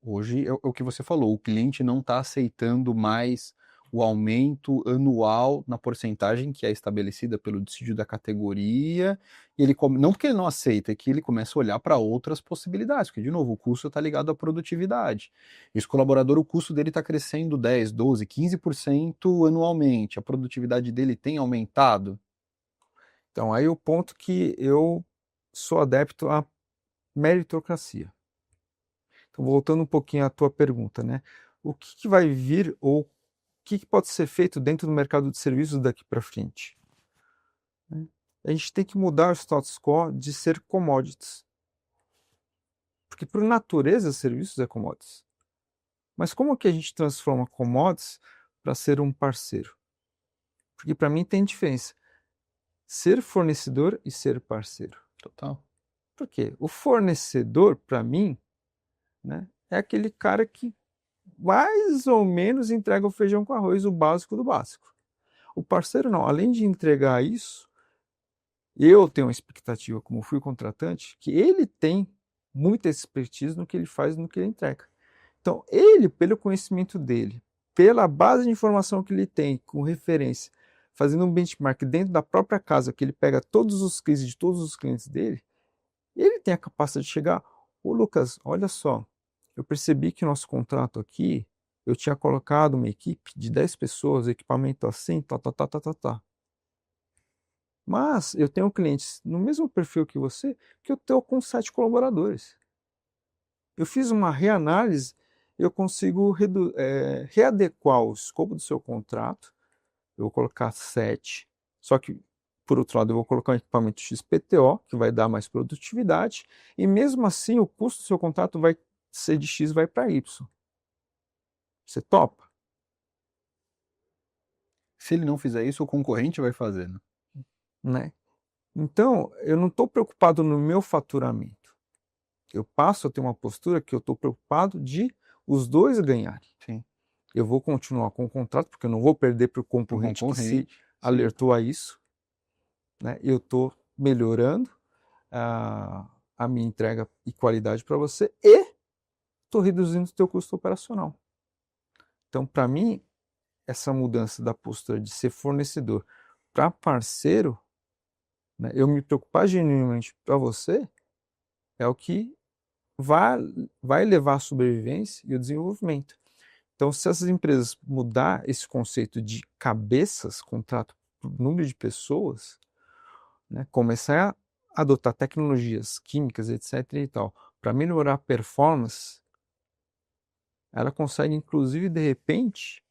Hoje é o que você falou, o cliente não está aceitando mais o aumento anual na porcentagem que é estabelecida pelo dissídio da categoria, e não porque ele não aceita, é que ele começa a olhar para outras possibilidades, porque, de novo, o custo está ligado à produtividade. Esse colaborador, o custo dele está crescendo 10, 12, 15% anualmente, a produtividade dele tem aumentado? Então, aí o ponto que eu sou adepto à meritocracia. Então, voltando um pouquinho à tua pergunta, né? O que vai vir ou o que pode ser feito dentro do mercado de serviços daqui para frente? A gente tem que mudar o status quo de ser commodities. Porque, por natureza, serviços é commodities. Mas como que a gente transforma commodities para ser um parceiro? Porque, para mim, tem diferença. Ser fornecedor e ser parceiro. Total. Por quê? O fornecedor, para mim, né, é aquele cara que mais ou menos entrega o feijão com arroz, o básico do básico. O parceiro não, além de entregar isso, eu tenho uma expectativa, como fui contratante, que ele tem muita expertise no que ele faz e no que ele entrega. Então, ele, pelo conhecimento dele, pela base de informação que ele tem, com referência, fazendo um benchmark dentro da própria casa, que ele pega todos os cases de todos os clientes dele, ele tem a capacidade de chegar, ô Lucas, olha só, eu percebi que nosso contrato aqui, eu tinha colocado uma equipe de 10 pessoas, equipamento assim, tá. Mas eu tenho clientes no mesmo perfil que você, que eu estou com 7 colaboradores. Eu fiz uma reanálise, eu consigo readequar o escopo do seu contrato, eu vou colocar 7, só que, por outro lado, eu vou colocar um equipamento XPTO, que vai dar mais produtividade, e mesmo assim o custo do seu contrato vai ser de X, vai para Y. Você topa? Se ele não fizer isso, o concorrente vai fazer, né? Né? Então, eu não estou preocupado no meu faturamento. Eu passo a ter uma postura que eu estou preocupado de os dois ganharem. Sim. Eu vou continuar com o contrato, porque eu não vou perder para o concorrente que se alertou a isso. Né? Eu estou melhorando a minha entrega e qualidade para você e estou reduzindo o teu custo operacional. Então, para mim, essa mudança da postura de ser fornecedor para parceiro, né, eu me preocupar genuinamente para você, é o que vai levar à sobrevivência e ao desenvolvimento. Então, se essas empresas mudar esse conceito de cabeças, contrato por número de pessoas, né, começar a adotar tecnologias químicas, etc. e tal, para melhorar a performance, ela consegue, inclusive, de repente,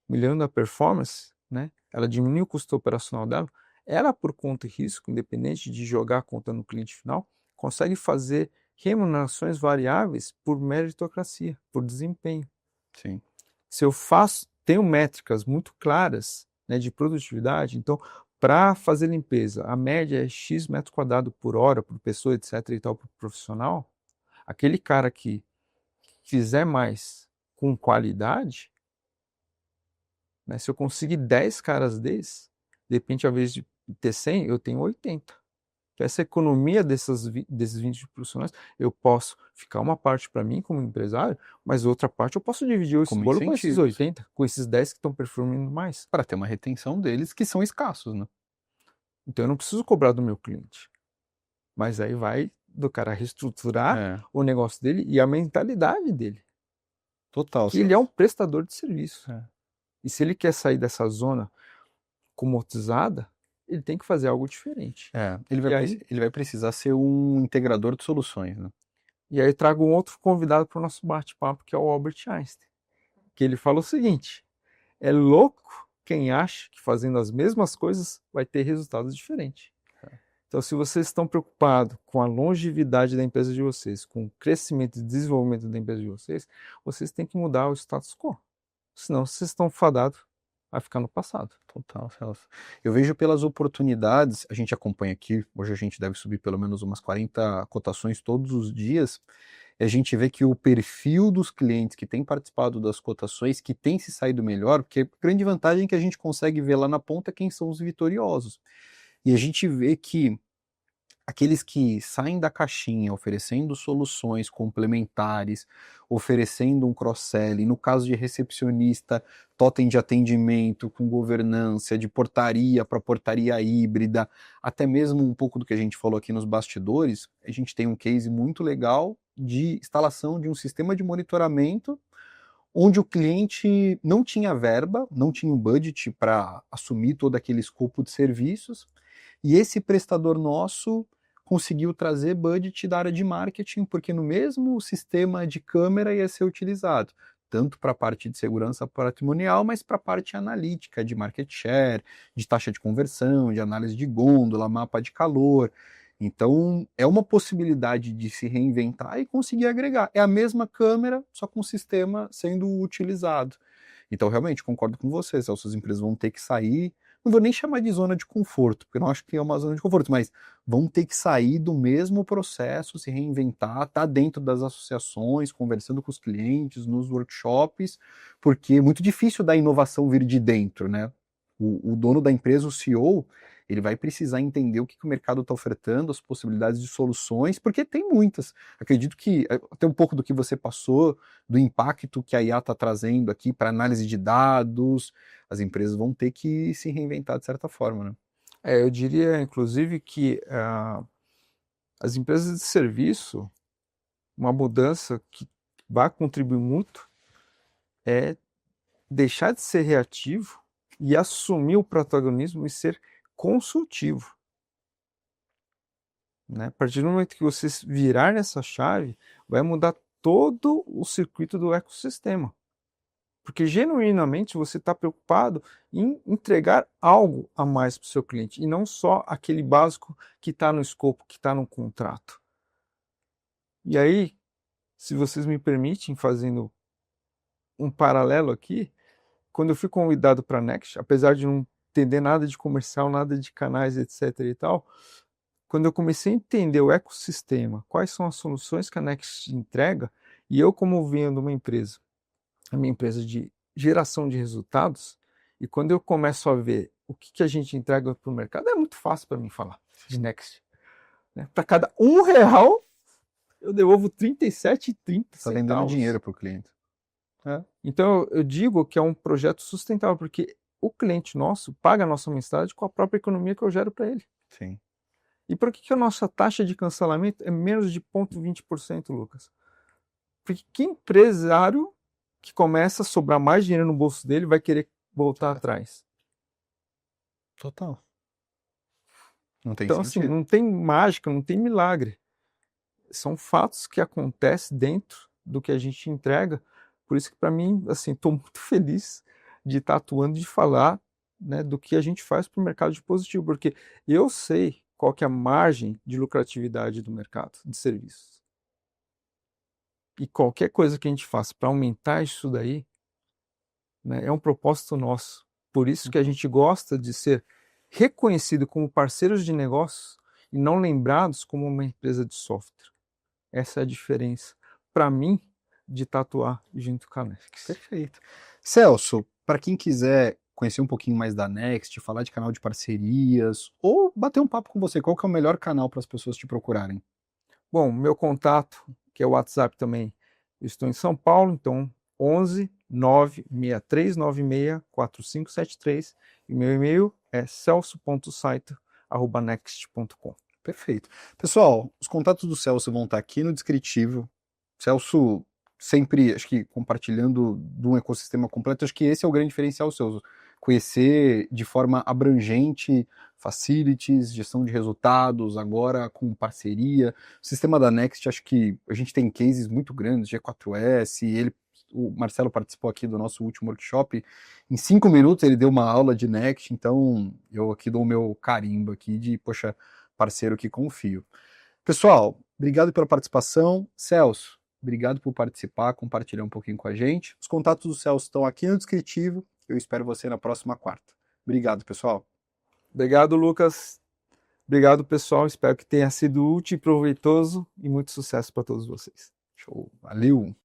melhorando a performance, né, ela diminui o custo operacional dela, ela, por conta e risco, independente de jogar a conta no cliente final, consegue fazer remunerações variáveis por meritocracia, por desempenho. Sim. Se eu tenho métricas muito claras, né, de produtividade, então, para fazer limpeza, a média é X metro quadrado por hora, por pessoa, etc. e tal, por profissional, aquele cara que fizer mais com qualidade, né, se eu conseguir 10 caras desses, de repente, ao invés de ter 100, eu tenho 80. Que essa economia desses 20 profissionais, eu posso ficar uma parte para mim como empresário, mas outra parte eu posso dividir esse Como bolo com esses incentivos. 80, com esses 10 que estão performando mais. Para ter uma retenção deles que são escassos, né? Então eu não preciso cobrar do meu cliente. Mas aí vai do cara reestruturar o negócio dele e a mentalidade dele. Total. Que ele é um prestador de serviço. E se ele quer sair dessa zona comoditizada, ele tem que fazer algo diferente. Ele vai precisar ser um integrador de soluções, né? E aí eu trago um outro convidado para o nosso bate-papo, que é o Albert Einstein. Que ele fala o seguinte: é louco quem acha que fazendo as mesmas coisas vai ter resultados diferentes. Então, se vocês estão preocupados com a longevidade da empresa de vocês, com o crescimento e desenvolvimento da empresa de vocês, vocês têm que mudar o status quo. Senão, vocês estão fadados vai ficar no passado. Total, Celso. Eu vejo pelas oportunidades, a gente acompanha aqui, hoje a gente deve subir pelo menos umas 40 cotações todos os dias, e a gente vê que o perfil dos clientes que têm participado das cotações, que tem se saído melhor, porque a grande vantagem é que a gente consegue ver lá na ponta quem são os vitoriosos. E a gente vê que aqueles que saem da caixinha oferecendo soluções complementares, oferecendo um cross-selling, no caso de recepcionista, totem de atendimento com governança, de portaria para portaria híbrida, até mesmo um pouco do que a gente falou aqui nos bastidores, a gente tem um case muito legal de instalação de um sistema de monitoramento onde o cliente não tinha verba, não tinha um budget para assumir todo aquele escopo de serviços, e esse prestador nosso conseguiu trazer budget da área de marketing, porque no mesmo sistema de câmera ia ser utilizado, tanto para a parte de segurança patrimonial, mas para a parte analítica, de market share, de taxa de conversão, de análise de gôndola, mapa de calor. Então, é uma possibilidade de se reinventar e conseguir agregar. É a mesma câmera, só com o sistema sendo utilizado. Então, realmente, concordo com você, essas empresas vão ter que sair, não vou nem chamar de zona de conforto, porque eu não acho que é uma zona de conforto, mas vão ter que sair do mesmo processo, se reinventar, estar dentro das associações, conversando com os clientes, nos workshops, porque é muito difícil da inovação vir de dentro, né? O dono da empresa, o CEO, ele vai precisar entender o que o mercado está ofertando, as possibilidades de soluções, porque tem muitas. Acredito que até um pouco do que você passou, do impacto que a IA está trazendo aqui para análise de dados, as empresas vão ter que se reinventar de certa forma, né? Eu diria, inclusive, que as empresas de serviço, uma mudança que vai contribuir muito é deixar de ser reativo e assumir o protagonismo e ser consultivo. Né? A partir do momento que você virar essa chave, vai mudar todo o circuito do ecossistema. Porque genuinamente você está preocupado em entregar algo a mais para o seu cliente e não só aquele básico que está no escopo, que está no contrato. E aí, se vocês me permitem, fazendo um paralelo aqui, quando eu fui convidado para a Next, apesar de não entender nada de comercial, nada de canais, etc. e tal, quando eu comecei a entender o ecossistema, quais são as soluções que a Next entrega, e eu, como venho de uma empresa, a minha empresa de geração de resultados, e quando eu começo a ver o que a gente entrega para o mercado, é muito fácil para mim falar de Next. Né? Para cada R$1, eu devolvo 37,30 centavos. Está vendendo dinheiro para o cliente. Então eu digo que é um projeto sustentável, porque o cliente nosso paga a nossa mensalidade com a própria economia que eu gero para ele. Sim. E por que a nossa taxa de cancelamento é menos de 0,20%, Lucas? Porque que empresário que começa a sobrar mais dinheiro no bolso dele vai querer voltar atrás? Total. Não tem Então, sentido. assim, não tem mágica, não tem milagre. São fatos que acontecem dentro do que a gente entrega. Por isso que, para mim, assim, estou muito feliz de estar atuando, de falar, né, do que a gente faz para o mercado de positivo, porque eu sei qual que é a margem de lucratividade do mercado de serviços. E qualquer coisa que a gente faça para aumentar isso daí, né, é um propósito nosso. Por isso que a gente gosta de ser reconhecido como parceiros de negócios e não lembrados como uma empresa de software. Essa é a diferença, para mim, de tatuar junto com a Next. Perfeito. Celso, para quem quiser conhecer um pouquinho mais da Next, falar de canal de parcerias, ou bater um papo com você, qual que é o melhor canal para as pessoas te procurarem? Bom, meu contato, que é o WhatsApp também, eu estou em São Paulo, então 11 96396 4573 e meu e-mail é celso.saito@next.com. Perfeito. Pessoal, os contatos do Celso vão estar aqui no descritivo. Celso sempre, acho que compartilhando de um ecossistema completo, acho que esse é o grande diferencial seu, conhecer de forma abrangente facilities, gestão de resultados, agora com parceria. O sistema da Next, acho que a gente tem cases muito grandes, G4S, o Marcelo participou aqui do nosso último workshop, em 5 minutos ele deu uma aula de Next, então eu aqui dou o meu carimbo aqui de, poxa, parceiro que confio. Pessoal, obrigado pela participação. Celso, obrigado por participar, compartilhar um pouquinho com a gente. Os contatos do Celso estão aqui no descritivo. Eu espero você na próxima quarta. Obrigado, pessoal. Obrigado, Lucas. Obrigado, pessoal. Espero que tenha sido útil e proveitoso e muito sucesso para todos vocês. Show. Valeu.